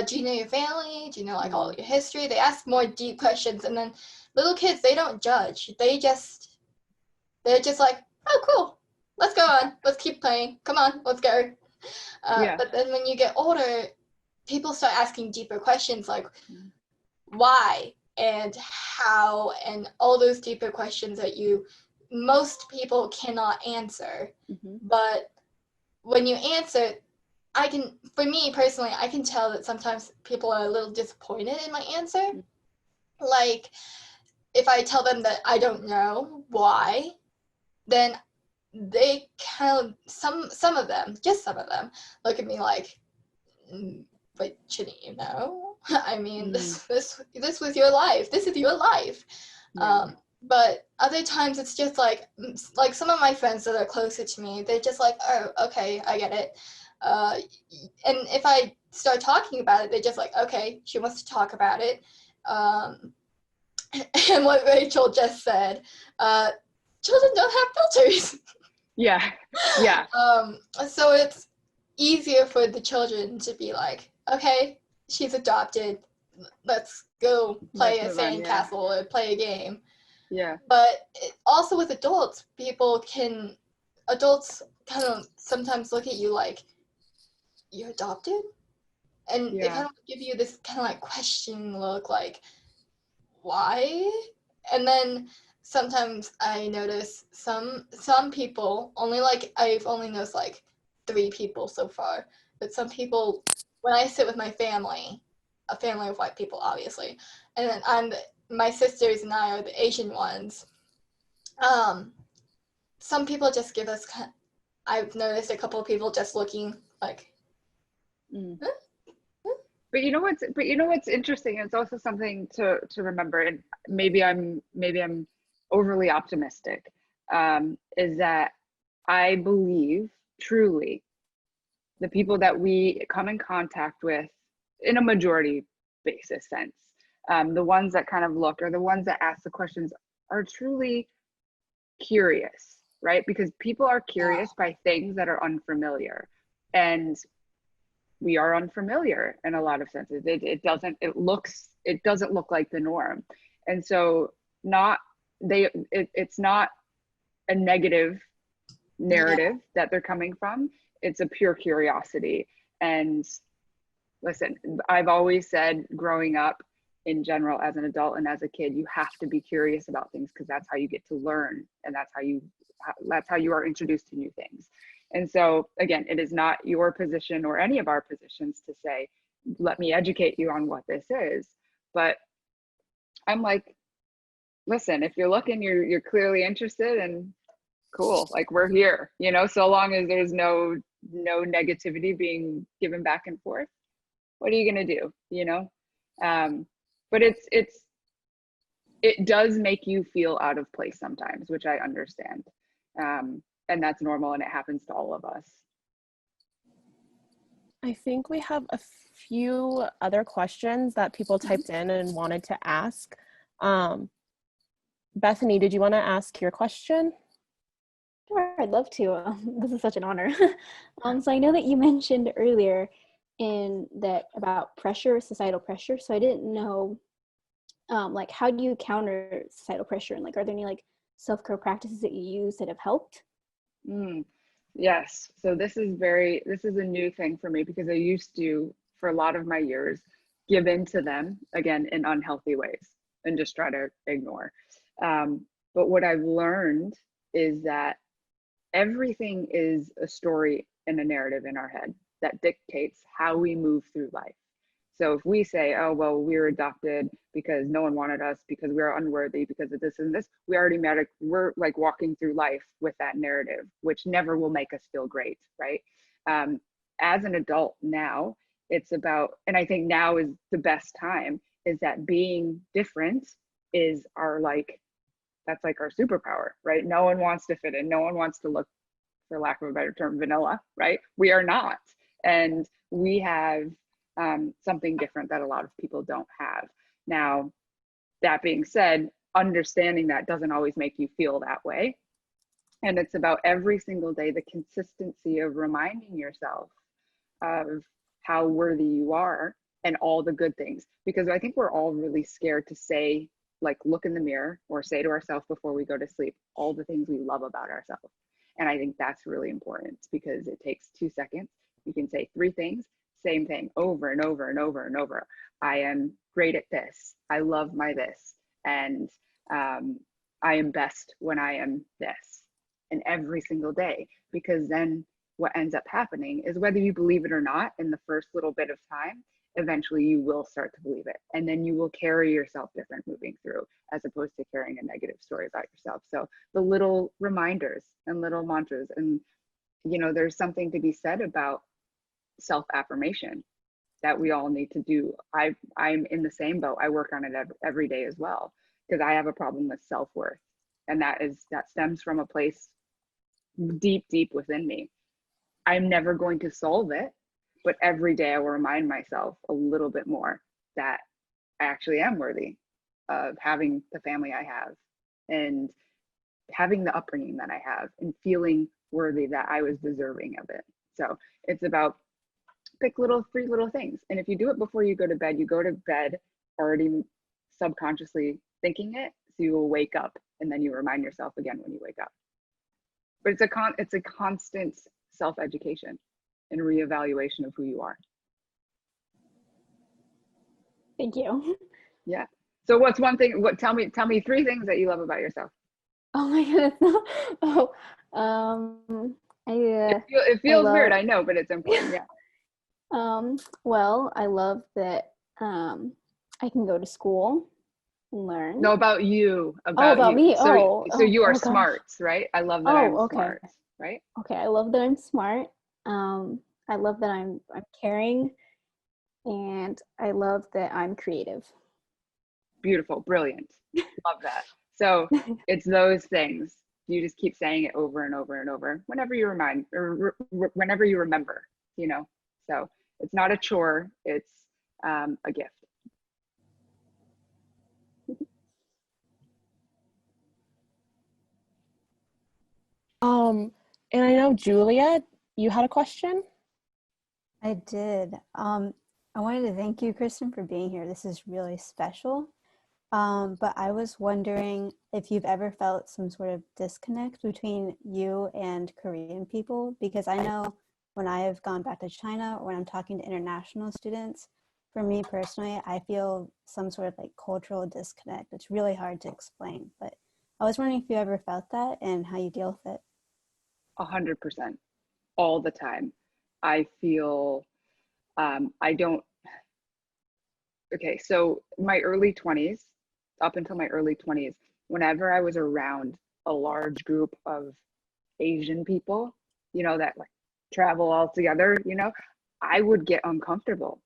Do you know your family? Do you know like all your history? They ask more deep questions, and then little kids, they don't judge. They're just like, oh, cool. Let's go on. Let's keep playing. Come on, let's go. But then when you get older, people start asking deeper questions like why and how, and all those deeper questions that most people cannot answer. But when you answer, for me personally, I can tell that sometimes people are a little disappointed in my answer. Like if I tell them that I don't know why, then they kind of, some of them look at me like, but shouldn't you know? I mean, this was your life. This is your life. But other times it's just like some of my friends that are closer to me, they're just like, oh, okay, I get it. And if I start talking about it, they're just like, okay, she wants to talk about it. And what Rachel just said, children don't have filters. So it's easier for the children to be like, okay, she's adopted, let's go play a sandcastle or play a game. But also with adults, adults kind of sometimes look at you like, you're adopted? And they kind of give you this kind of like questioning look, like, why? And then sometimes I notice some people, I've only noticed like 3 people so far, but some people, when I sit with my family, a family of white people obviously, and then my sisters and I are the Asian ones, some people just give us, I've noticed a couple of people just looking like, huh?
But you know what's interesting, it's also something to remember, and maybe I'm overly optimistic, is that I believe truly the people that we come in contact with in a majority basis sense, the ones that kind of look, or the ones that ask the questions, are truly curious, right? Because people are curious by things that are unfamiliar, and we are unfamiliar in a lot of senses. It doesn't look like the norm. And so it's not a negative narrative that they're coming from. It's a pure curiosity. And listen, I've always said, growing up in general, as an adult and as a kid, you have to be curious about things, because that's how you get to learn, and that's how you are introduced to new things. And so again, it is not your position or any of our positions to say, let me educate you on what this is. But I'm like, listen, if you're looking, you're clearly interested, and cool, like we're here, you know, so long as there's no negativity being given back and forth, what are you going to do, you know? But it does make you feel out of place sometimes, which I understand. And that's normal, and it happens to all of us.
I think we have a few other questions that people typed in and wanted to ask. Bethany, did you want to ask your question?
Sure, I'd love to. This is such an honor. So I know that you mentioned earlier in that about pressure, societal pressure. So I didn't know, like, how do you counter societal pressure? And like, are there any like self-care practices that you use that have helped?
Yes. So this is a new thing for me, because I used to, for a lot of my years, give in to them, again, in unhealthy ways, and just try to ignore. But what I've learned is that everything is a story and a narrative in our head that dictates how we move through life. So if we say, oh, well, we were adopted because no one wanted us, because we are unworthy, because of this and this, we're like walking through life with that narrative, which never will make us feel great, right? As an adult now, it's about, and I think now is the best time, is that being different is our that's like our superpower, right? No one wants to fit in. No one wants to look, for lack of a better term, vanilla, right? We are not. And we have something different that a lot of people don't have. Now, that being said, understanding that doesn't always make you feel that way. And it's about every single day, the consistency of reminding yourself of how worthy you are and all the good things. Because I think we're all really scared to say, like, look in the mirror or say to ourselves before we go to sleep all the things we love about ourselves. And I think that's really important, because it takes 2 seconds. You can say 3 things, same thing over and over and over and over. I am great at this. I love my this. And I am best when I am this. And every single day, because then what ends up happening is, whether you believe it or not, in the first little bit of time, eventually you will start to believe it. And then you will carry yourself different moving through, as opposed to carrying a negative story about yourself. So the little reminders and little mantras, and, you know, there's something to be said about self-affirmation that we all need to do. I'm in the same boat. I work on it every day as well, because I have a problem with self-worth. And that stems from a place deep within me. I'm never going to solve it, but every day I will remind myself a little bit more that I actually am worthy of having the family I have, and having the upbringing that I have, and feeling worthy that I was deserving of it. So it's about pick 3 little things. And if you do it before you go to bed, you go to bed already subconsciously thinking it, so you will wake up, and then you remind yourself again when you wake up. But it's a constant self-education and reevaluation of who you are.
Thank you.
Yeah. So what's one thing, tell me 3 things that you love about yourself.
Oh my goodness. Oh,
It feels weird, I know, but it's important. Yeah.
Well, I love that I can go to school and learn.
No, about you.
About
you.
me.
So you are
gosh.
smart, right? I love that I'm smart, right?
Okay, I love that I'm smart. I love that I'm caring, and I love that I'm creative.
Beautiful, brilliant. Love that. So it's those things. You just keep saying it over and over and over whenever you whenever you remember, you know. So it's not a chore, it's a gift.
And I know, Julia, you had a question?
I did. I wanted to thank you, Kristen, for being here. This is really special. But I was wondering if you've ever felt some sort of disconnect between you and Korean people, because I know when I have gone back to China, or when I'm talking to international students, for me personally, I feel some sort of like cultural disconnect. It's really hard to explain, but I was wondering if you ever felt that and how you deal with it.
100%, all the time. I feel I don't, okay, so my early 20s, up until my early 20s, whenever I was around a large group of Asian people, you know, that like travel all together, you know, I would get uncomfortable.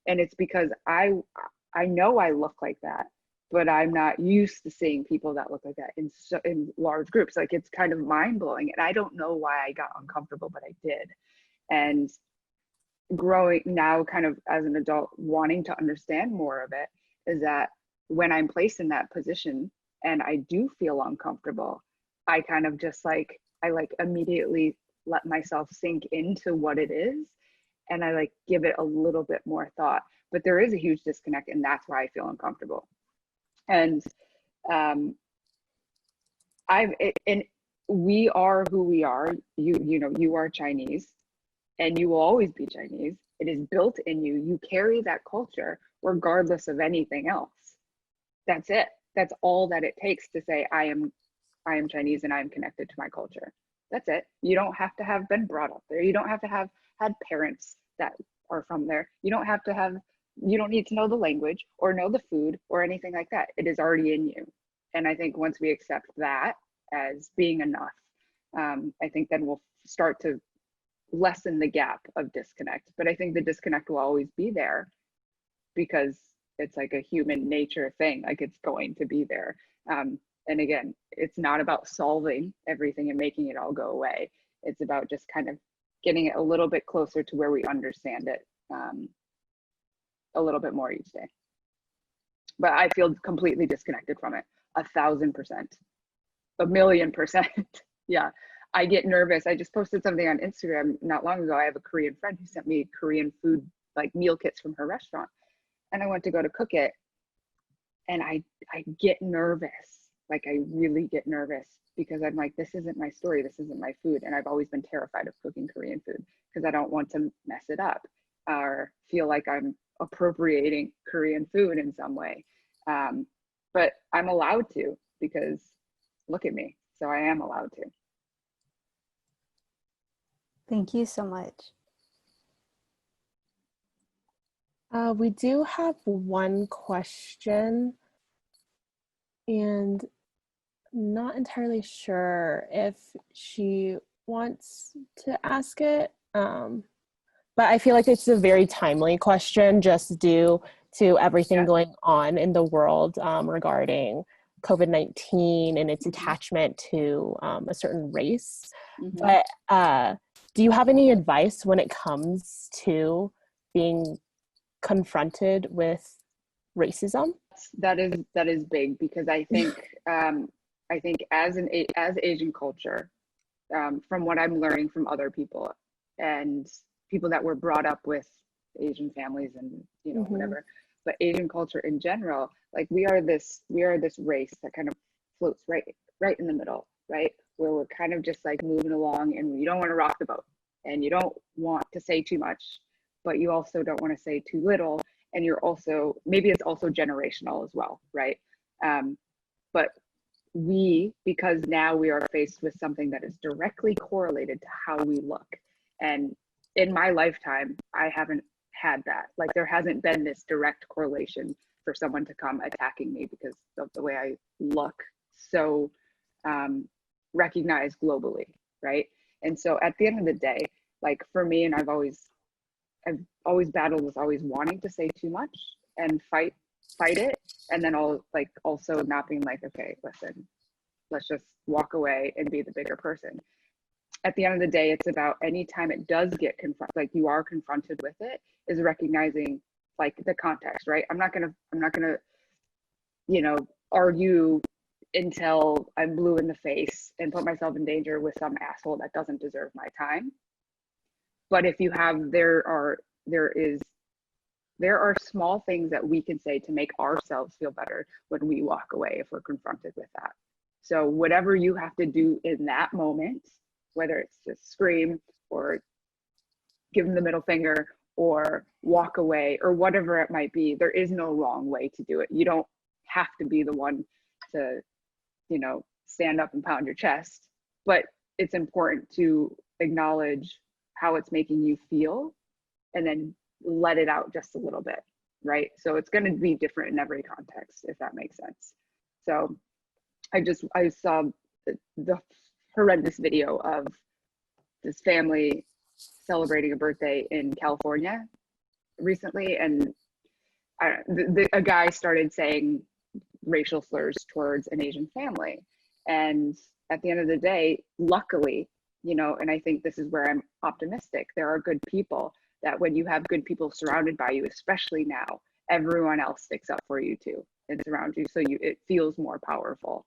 And it's because I know I look like that, but I'm not used to seeing people that look like that in large groups. Like, it's kind of mind blowing, and I don't know why I got uncomfortable, but I did. And growing now, kind of as an adult, wanting to understand more of it, is that when I'm placed in that position and I do feel uncomfortable, I kind of just like, I like immediately let myself sink into what it is, and I like give it a little bit more thought. But there is a huge disconnect, and that's why I feel uncomfortable. And and we are who we are. You know, you are Chinese, and you will always be Chinese. It is built in you. You carry that culture regardless of anything else. That's it. That's all that it takes to say I am Chinese and I am connected to my culture. That's it. You don't have to have been brought up there. You don't have to have had parents that are from there. You don't need to know the language or know the food or anything like that. It is already in you. And I think once we accept that as being enough, I think then we'll start to lessen the gap of disconnect. But I think the disconnect will always be there because it's like a human nature thing. Like, it's going to be there. And again, it's not about solving everything and making it all go away. It's about just kind of getting it a little bit closer to where we understand it a little bit more each day. But I feel completely disconnected from it, 1,000%, 1,000,000%. Yeah, I get nervous. I just posted something on Instagram not long ago. I have a Korean friend who sent me Korean food, like meal kits from her restaurant. And I went to go to cook it, and I get nervous. Like, I really get nervous because I'm like, this isn't my story. This isn't my food. And I've always been terrified of cooking Korean food because I don't want to mess it up or feel like I'm appropriating Korean food in some way. But I'm allowed to, because look at me. So I am allowed to.
Thank you so much.
We do have one question, and not entirely sure if she wants to ask it, but I feel like it's a very timely question just due to everything going on in the world regarding COVID-19 and its attachment to a certain race. But do you have any advice when it comes to being confronted with racism?
That is big, because I think as Asian culture, from what I'm learning from other people and people that were brought up with Asian families and, you know, whatever, but Asian culture in general, like we are this race that kind of floats right in the middle, right? Where we're kind of just like moving along, and you don't want to rock the boat, and you don't want to say too much, but you also don't want to say too little. And you're also, maybe it's also generational as well, right? But because now we are faced with something that is directly correlated to how we look. And in my lifetime, I haven't had that. Like, there hasn't been this direct correlation for someone to come attacking me because of the way I look, so recognized globally, right? And so at the end of the day, like for me, and I've always battled with always wanting to say too much and fight it, and then also not being like, okay, listen, let's just walk away and be the bigger person. At the end of the day, it's about anytime it does get you are confronted with it, is recognizing like the context, right? I'm not gonna, you know, argue until I'm blue in the face and put myself in danger with some asshole that doesn't deserve my time. But if you have, there are small things that we can say to make ourselves feel better when we walk away if we're confronted with that. So whatever you have to do in that moment, whether it's just scream or give them the middle finger or walk away or whatever it might be, there is no wrong way to do it. You don't have to be the one to, you know, stand up and pound your chest, but it's important to acknowledge how it's making you feel and then let it out just a little bit, right? So it's going to be different in every context, if that makes sense. So I saw the horrendous video of this family celebrating a birthday in California recently, and a guy started saying racial slurs towards an Asian family. And at the end of the day, luckily, you know, and I think this is where I'm optimistic, there are good people, that when you have good people surrounded by you, especially now, everyone else sticks up for you too and surrounds you, so it feels more powerful.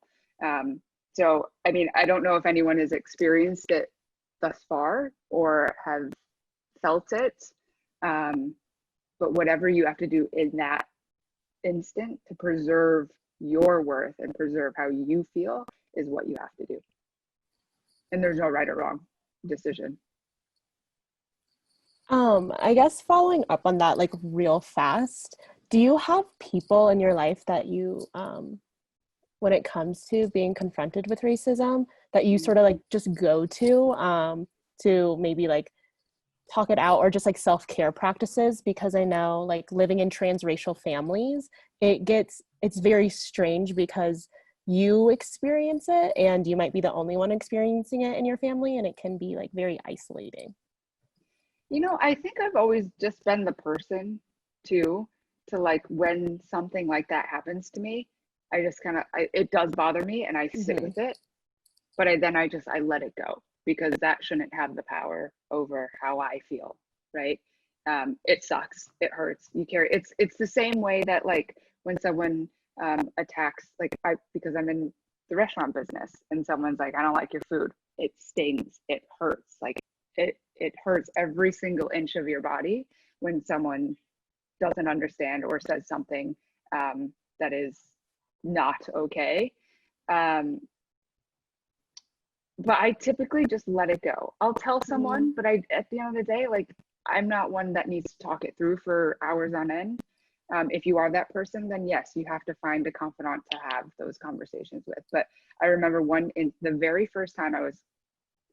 So I mean, I don't know if anyone has experienced it thus far or have felt it, but whatever you have to do in that instant to preserve your worth and preserve how you feel is what you have to do. And there's no right or wrong decision.
I guess following up on that, like real fast, do you have people in your life that you, when it comes to being confronted with racism, that you sort of like just go to maybe like talk it out, or just like self-care practices? Because I know like living in transracial families, it's very strange because you experience it and you might be the only one experiencing it in your family, and it can be like very isolating.
You know, I think I've always just been the person too, to like, when something like that happens to me, I just kind of, it does bother me and I sit with it, but I let it go, because that shouldn't have the power over how I feel, right? It sucks, it hurts, it's the same way that like when someone attacks, like because I'm in the restaurant business and someone's like, I don't like your food, it stings, it hurts, like it hurts every single inch of your body when someone doesn't understand or says something that is not okay. But I typically just let it go. I'll tell someone, but at the end of the day, like, I'm not one that needs to talk it through for hours on end. If you are that person, then yes, you have to find a confidant to have those conversations with. But I remember the very first time I was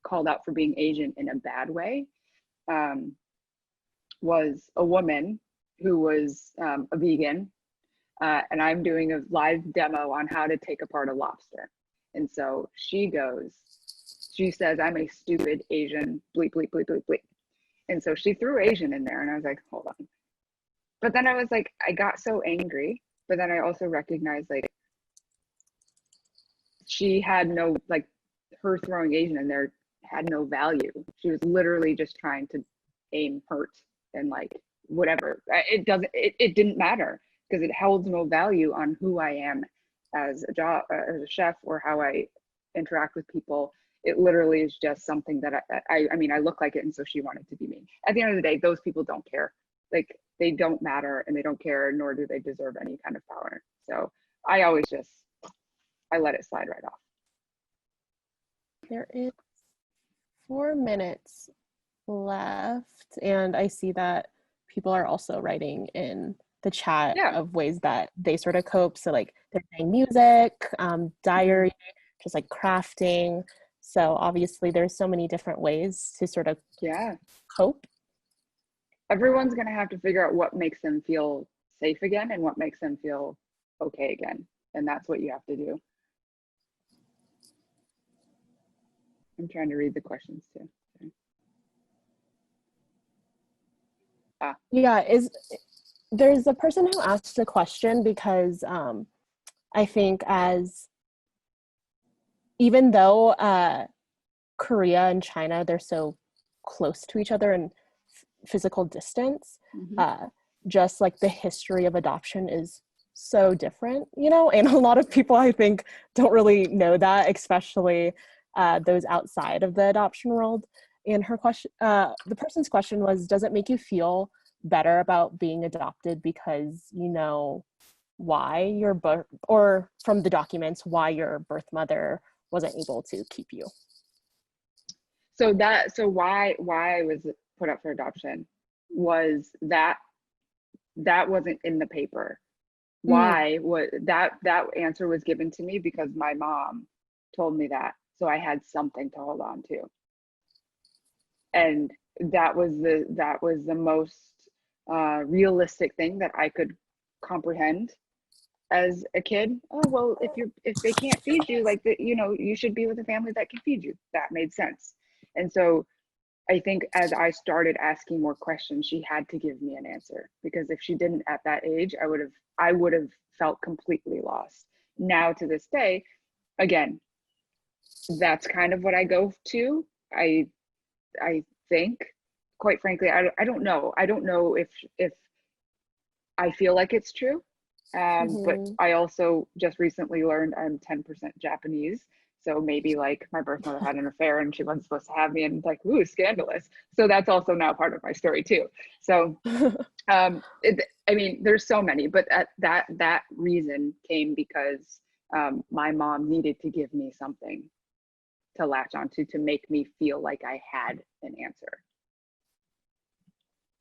called out for being Asian in a bad way, was a woman who was a vegan, and I'm doing a live demo on how to take apart a lobster. And so she says, I'm a stupid Asian, bleep, bleep, bleep, bleep, bleep. And so she threw Asian in there, and I was like, hold on. But then I was like, I got so angry, but then I also recognized, like, she had no, like, her throwing Asian in there had no value. She was literally just trying to aim hurt and like whatever. It didn't matter, because it held no value on who I am as a chef, or how I interact with people. It literally is just something that I mean, I look like it, and so she wanted to be me. At the end of the day, those people don't care. Like, they don't matter, and they don't care, nor do they deserve any kind of power. So I let it slide right off.
There is 4 minutes left, and I see that people are also writing in the chat of ways that they sort of cope. So like they're playing music, diary, just like crafting. So obviously there's so many different ways to sort of cope.
Everyone's going to have to figure out what makes them feel safe again and what makes them feel okay again. And that's what you have to do. I'm trying to read the questions too.
Yeah, there's a person who asked a question because I think even though Korea and China, they're so close to each other in physical distance, just like the history of adoption is so different, you know, and a lot of people I think don't really know that, especially those outside of the adoption world. And her question, the person's question was, does it make you feel better about being adopted because you know why your birth, or from the documents, why your birth mother wasn't able to keep you?
So why I was put up for adoption was that wasn't in the paper. Why was that answer was given to me because my mom told me that, so I had something to hold on to. And that was the most realistic thing that I could comprehend as a kid. Oh, well, if they can't feed you, like, you should be with a family that can feed you. That made sense. And so I think as I started asking more questions, she had to give me an answer, because if she didn't at that age, I would have felt completely lost. Now to this day, again, that's kind of what I go to. I think, quite frankly, I don't know. I don't know if I feel like it's true. But I also just recently learned I'm 10% Japanese. So maybe like my birth mother had an affair and she wasn't supposed to have me, and like, ooh, scandalous. So that's also now part of my story too. So, I mean, there's so many, but that reason came because my mom needed to give me something to latch onto to make me feel like I had an answer.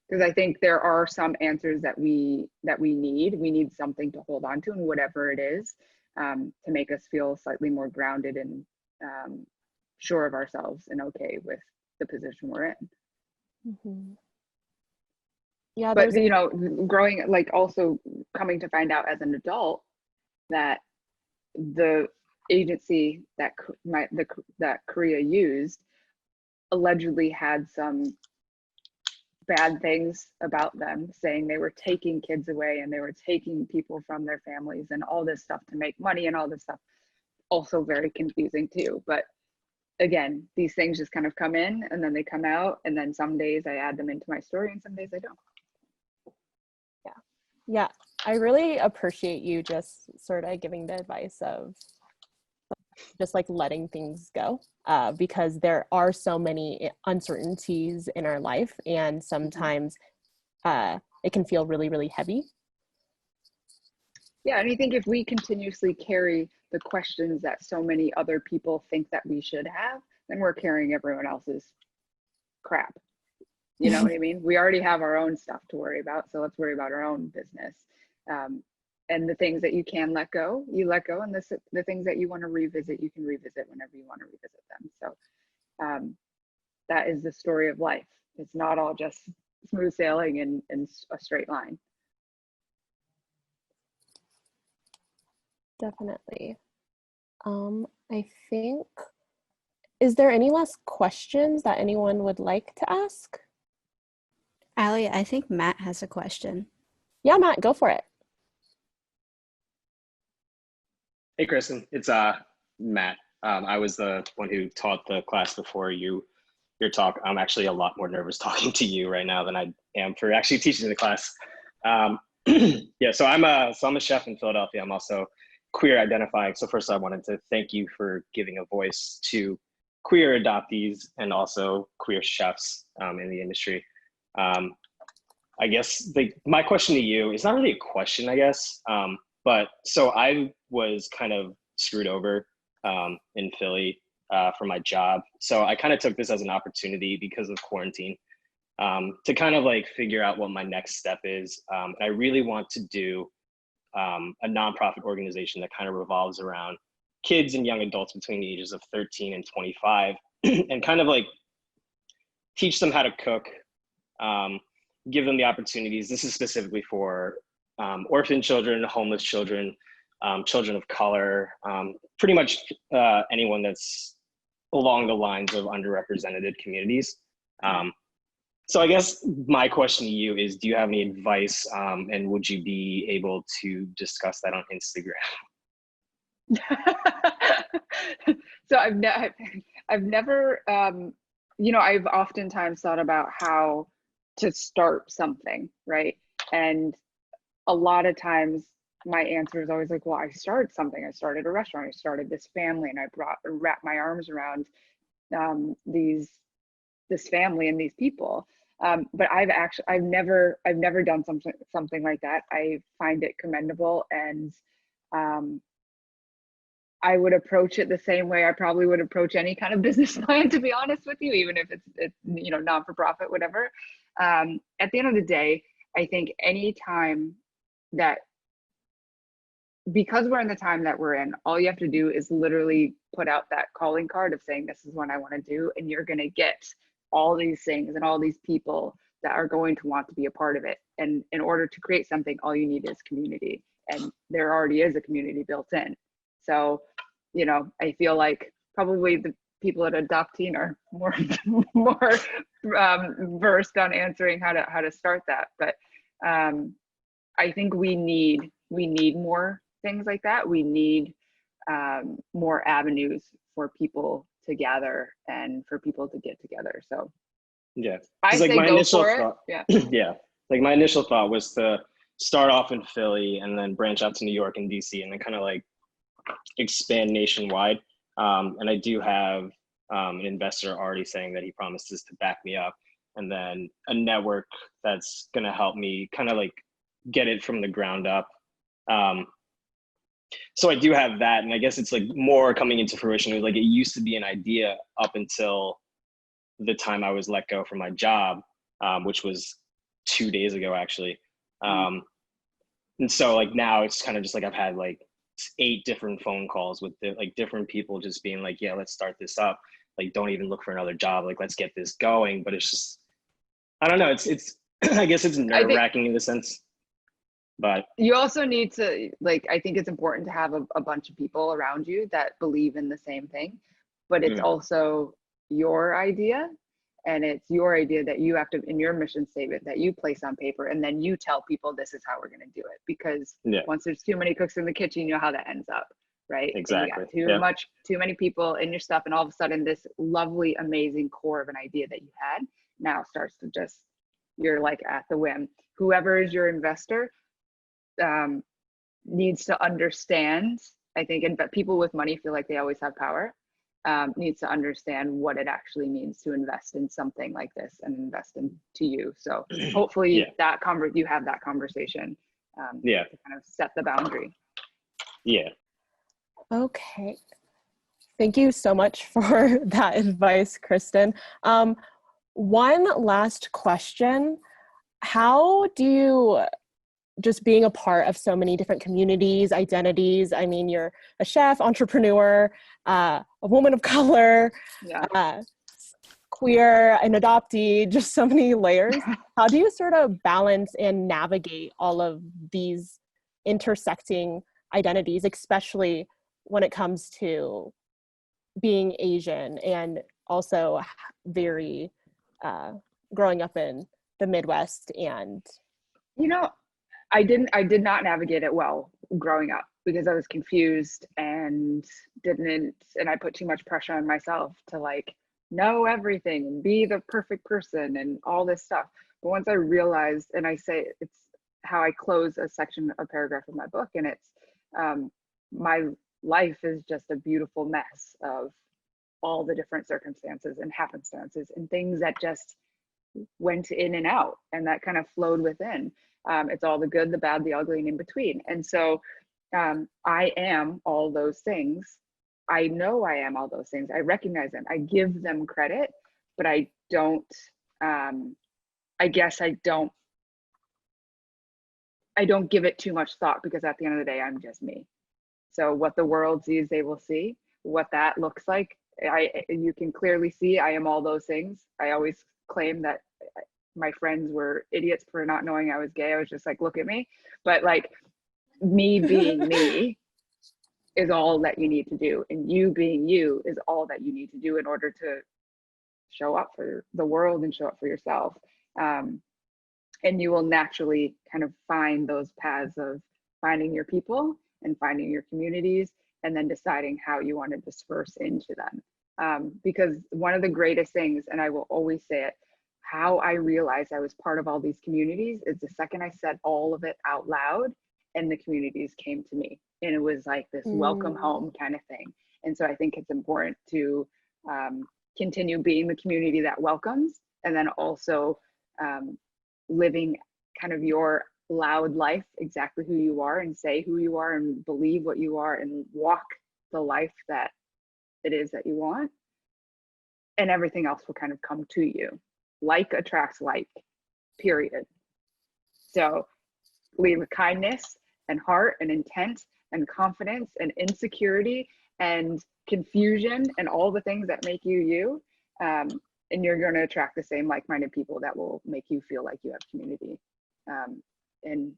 Because I think there are some answers that we need. We need something to hold on to, and whatever it is, to make us feel slightly more grounded and sure of ourselves and okay with the position we're in.
Yeah,
but growing, like, also coming to find out as an adult that the agency that that Korea used allegedly had some bad things about them, saying they were taking kids away and they were taking people from their families and all this stuff to make money and all this stuff. Also very confusing too. But again, these things just kind of come in and then they come out, and then some days I add them into my story and some days I don't.
Yeah, I really appreciate you just sort of giving the advice of just like letting things go, because there are so many uncertainties in our life, and sometimes it can feel really, really heavy.
Yeah, and I think if we continuously carry the questions that so many other people think that we should have, then we're carrying everyone else's crap. You know what I mean? We already have our own stuff to worry about, so let's worry about our own business. And the things that you can let go, you let go, and the things that you want to revisit, you can revisit whenever you want to revisit them. So that is the story of life. It's not all just smooth sailing and a straight line.
Definitely. I think, is there any last questions that anyone would like to ask?
Allie, I think Matt has a question.
Yeah, Matt, go for it.
Hey, Kristen, it's Matt. I was the one who taught the class before your talk. I'm actually a lot more nervous talking to you right now than I am for actually teaching the class. Yeah, so I'm a chef in Philadelphia. I'm also queer identifying. So first I wanted to thank you for giving a voice to queer adoptees and also queer chefs in the industry. I guess my question to you is not really a question, I guess, but so I was kind of screwed over in Philly for my job. So I kind of took this as an opportunity because of quarantine to kind of like figure out what my next step is. I really want to do a nonprofit organization that kind of revolves around kids and young adults between the ages of 13 and 25 and kind of like teach them how to cook, give them the opportunities. This is specifically for orphan children, homeless children, children of color, pretty much anyone that's along the lines of underrepresented communities. So I guess my question to you is, do you have any advice and would you be able to discuss that on Instagram?
So I've never, I've oftentimes thought about how to start something, right? And a lot of times my answer is always like, well, I started something. I started a restaurant. I started this family, and I wrapped my arms around this family and these people. But I've never done something like that. I find it commendable, and I would approach it the same way I probably would approach any kind of business plan, to be honest with you, even if it's non-for-profit, whatever. At the end of the day, I think any time that, because we're in the time that we're in, all you have to do is literally put out that calling card of saying, this is what I want to do, and you're going to get all these things and all these people that are going to want to be a part of it. And in order to create something, all you need is community, and there already is a community built in. So, you know, I feel like probably the people at Adopteen are more versed on answering how to start that. But I think we need more things like that. We need more avenues for people to gather and for people to get together. So
yeah,
I
like
say
my
go
initial
for
thought,
it. Yeah.
yeah, like my initial thought was to start off in Philly and then branch out to New York and DC and then kind of like expand nationwide. And I do have an investor already saying that he promises to back me up, and then a network that's going to help me kind of like get it from the ground up. So I do have that, and I guess it's like more coming into fruition. It was like it used to be an idea up until the time I was let go from my job, which was 2 days ago actually. And so like now it's kind of just like I've had like 8 different phone calls with like different people just being like, yeah, let's start this up. Like, don't even look for another job. Like, let's get this going. But it's just, I don't know. It's I guess it's nerve wracking in the sense. But
you also need to, like, I think it's important to have a bunch of people around you that believe in the same thing, but it's also your idea, and it's your idea that you have to, in your mission statement, that you place on paper, and then you tell people this is how we're going to do it. Because once there's too many cooks in the kitchen, you know how that ends up, right?
Exactly.
You got too many people in your stuff, and all of a sudden this lovely, amazing core of an idea that you had now starts to just, you're like at the whim. Whoever is your investor needs to understand, I think, and but people with money feel like they always have power, needs to understand what it actually means to invest in something like this and invest into you. So hopefully that you have that conversation to kind of set the boundary.
Yeah.
Okay. Thank you so much for that advice, Kristen. One last question. How do you, just being a part of so many different communities, identities, I mean, you're a chef, entrepreneur, a woman of color, queer, an adoptee, just so many layers. How do you sort of balance and navigate all of these intersecting identities, especially when it comes to being Asian and also very growing up in the Midwest? And
you know, I did not navigate it well growing up because I was confused and I put too much pressure on myself to like know everything and be the perfect person and all this stuff. But once I realized, and I say it's how I close a paragraph of my book, and it's my life is just a beautiful mess of all the different circumstances and happenstances and things that just went in and out and that kind of flowed within. It's all the good, the bad, the ugly, and in between. And so I am all those things. I know I am all those things. I recognize them. I give them credit, but I don't, I guess I don't give it too much thought, because at the end of the day, I'm just me. So what the world sees, they will see. What that looks like, you can clearly see I am all those things. I always claim that my friends were idiots for not knowing I was gay. I was just like, look at me. But like, me being me is all that you need to do. And you being you is all that you need to do in order to show up for the world and show up for yourself. And you will naturally kind of find those paths of finding your people and finding your communities, and then deciding how you want to disperse into them. Because one of the greatest things, and I will always say it, how I realized I was part of all these communities is the second I said all of it out loud and the communities came to me. And it was like this welcome home kind of thing. And so I think it's important to continue being the community that welcomes, and then also living kind of your loud life, exactly who you are, and say who you are and believe what you are and walk the life that it is that you want. And everything else will kind of come to you. Like attracts like, period. So lead with kindness and heart and intent and confidence and insecurity and confusion and all the things that make you you. you're going to attract the same like-minded people that will make you feel like you have community in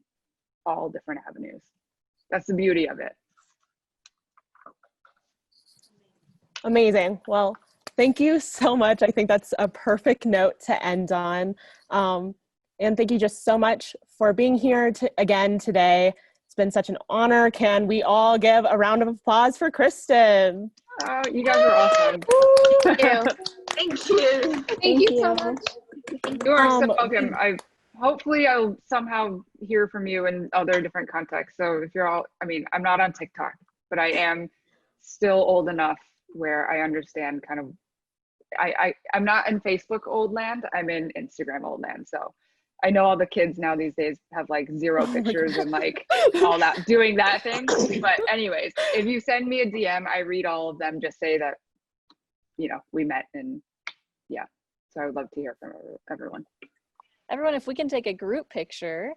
all different avenues. That's the beauty of it.
Amazing. Well, thank you so much. I think that's a perfect note to end on. And thank you just so much for being here again today. It's been such an honor. Can we all give a round of applause for Kristen?
Oh, you guys are awesome.
Thank you.
Thank you.
Thank you so much.
You are so welcome. Hopefully I'll somehow hear from you in other different contexts. So if you're all, I mean, I'm not on TikTok, but I am still old enough where I understand kind of, I'm not in Facebook old land, I'm in Instagram old land. So I know all the kids now these days have like 0 pictures and like all that, doing that thing. But anyways, if you send me a DM, I read all of them. Just say that, you know, we met, and yeah. So I would love to hear from everyone.
Everyone, if we can take a group picture,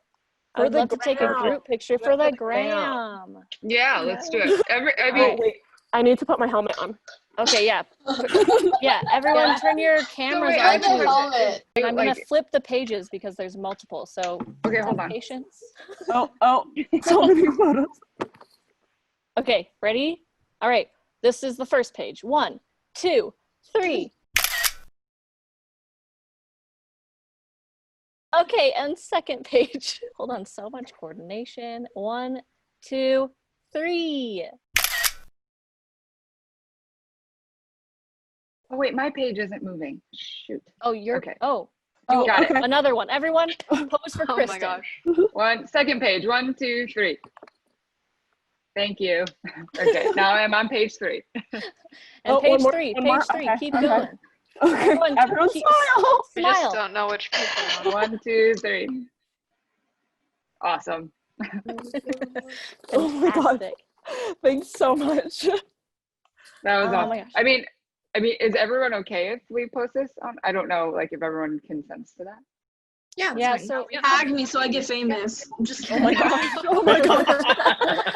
I would love to take a group picture for the gram.
Yeah, let's do it.
Wait, I need to put my helmet on.
Okay, yeah. Yeah, everyone turn your cameras
wait,
on.
I have a
helmet.
And I'm gonna
Like-
flip the pages because there's multiple. So
Okay, hold
have
on.
patience.
Oh, so many photos.
Okay, ready? All right, this is the first page. 1, 2, 3. Okay, and second page. Hold on, so much coordination. 1, 2, 3.
Oh wait, my page isn't moving. Shoot.
Oh, you're
Okay.
Oh,
Got it.
another one. Everyone, pose for
Oh
Kristen.
my gosh.
Second page. 1, 2, 3. Thank you. Okay, now I'm on page 3.
And
Oh,
page
one more-
3,
one
page
more?
3.
Okay,
Keep
okay.
going.
Okay, everyone
keep-
smile.
We just
Smile.
don't know which people.
1, 2, 3. Awesome.
Oh my God.
Fantastic.
Thanks so much.
That was
Oh
awesome.
my gosh.
I mean, is everyone okay if we post this on? I don't know, like if everyone consents to that.
Yeah.
Yeah,
fine.
so
Tag me so I get famous. I'm just
Oh my gosh. Oh my gosh.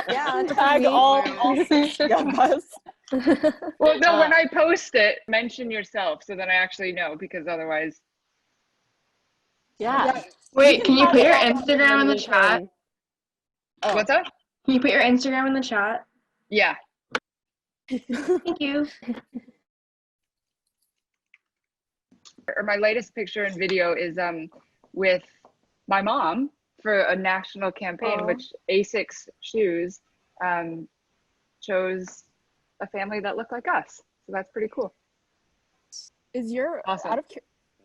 Yeah,
Tag
me.
all yes.
Well, no, when I post it, mention yourself so that I actually know, because otherwise.
Yeah.
Wait, can you put your
Tag all
Instagram in the
we
chat?
can.
Oh.
What's up?
Can you put your Instagram in the chat?
Yeah.
Thank you.
Or my latest picture and video is with my mom for a national campaign, which Asics shoes chose a family that looked like us. So that's pretty cool.
Is your
Awesome.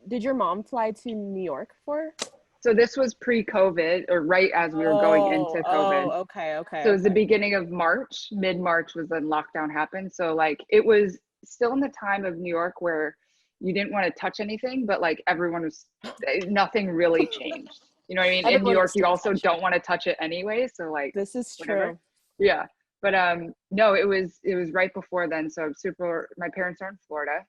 did your mom fly to New York for?
So this was pre-COVID, or right as we were going into COVID.
Oh, okay.
So it was the beginning of March, mid-March was when lockdown happened. So like it was still in the time of New York where you didn't want to touch anything, but like everyone was, nothing really changed. You know what I mean? In New
Everyone
York,
was
you
still
also
touching.
don't want to touch it anyway. So like,
This is
whatever.
true.
Yeah. But no, it was right before then. So my parents are in Florida.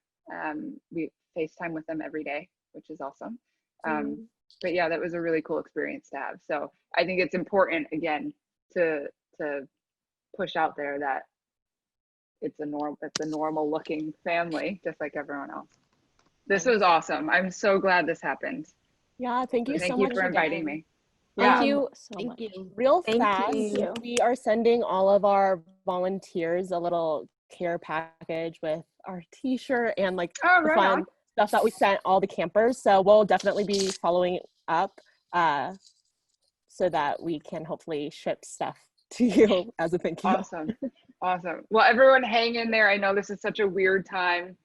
We FaceTime with them every day, which is awesome. But yeah, that was a really cool experience to have. So I think it's important, again, to push out there that it's a normal looking family, just like everyone else. This was awesome. I'm so glad this happened.
Yeah, thank you so
Thank
much
you for inviting
again.
me.
Thank you so
Thank
much.
you.
Real
Thank
fast,
you.
we are sending all of our volunteers a little care package with our t-shirt and like
Oh,
the
right
fun
on.
stuff that we sent all the campers. So we'll definitely be following up so that we can hopefully ship stuff to you as a thank you.
Awesome. Awesome. Well, everyone hang in there. I know this is such a weird time,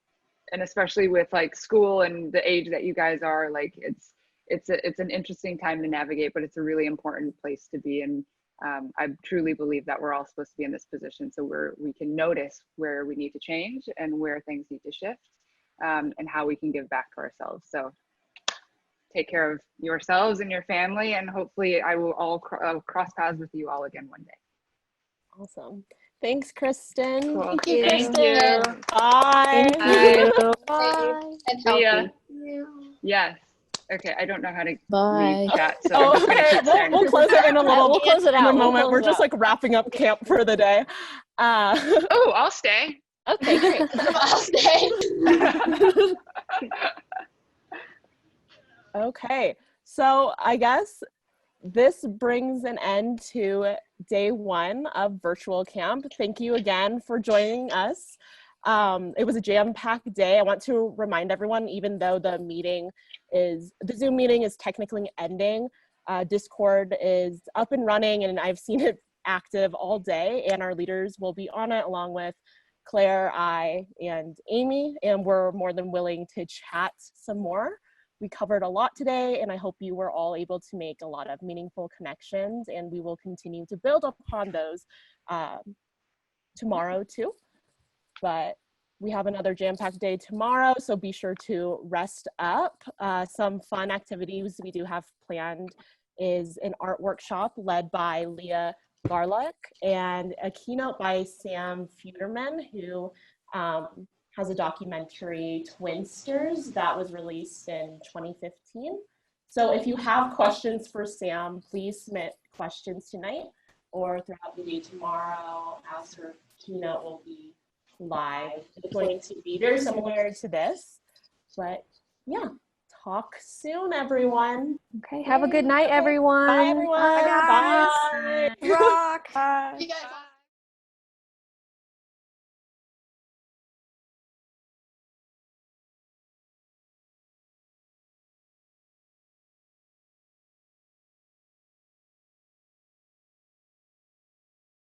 and especially with like school and the age that you guys are, like it's an interesting time to navigate, but it's a really important place to be. And I truly believe that we're all supposed to be in this position so we can notice where we need to change and where things need to shift, and how we can give back to ourselves. So take care of yourselves and your family, and hopefully I'll cross paths with you all again one day.
Awesome. Thanks, Kristen.
Cool.
Thank you,
Thank
Kristen.
you.
Bye.
Bye.
And
See ya.
healthy.
Yes. Okay, I don't know how to
Bye.
leave chat, so
Oh,
I'm just gonna
okay.
keep staring.
We'll close it in a little.
We'll close it
in
out.
a
We'll
moment.
close
We're
it
just
out.
like wrapping up camp for the day.
Oh, I'll stay.
Okay, great.
I'll stay.
Okay, so I guess this brings an end to day 1 of virtual camp. Thank you again for joining us. It was a jam-packed day. I want to remind everyone, even though the Zoom meeting is technically ending, Discord is up and running, and I've seen it active all day, and our leaders will be on it along with Claire, I, and Amy, and we're more than willing to chat some more. We covered a lot today, and I hope you were all able to make a lot of meaningful connections, and we will continue to build upon those tomorrow too. But we have another jam-packed day tomorrow, so be sure to rest up. Some fun activities we do have planned is an art workshop led by Leah Garlick and a keynote by Sam Feuderman, who has a documentary, Twinsters, that was released in 2015. So if you have questions for Sam, please submit questions tonight or throughout the day tomorrow as her keynote will be live. It's going to be very similar to this, but yeah, talk soon, everyone.
Okay, have a good night, everyone.
Bye, everyone.
Bye, guys.
Bye.
Rock.
You guys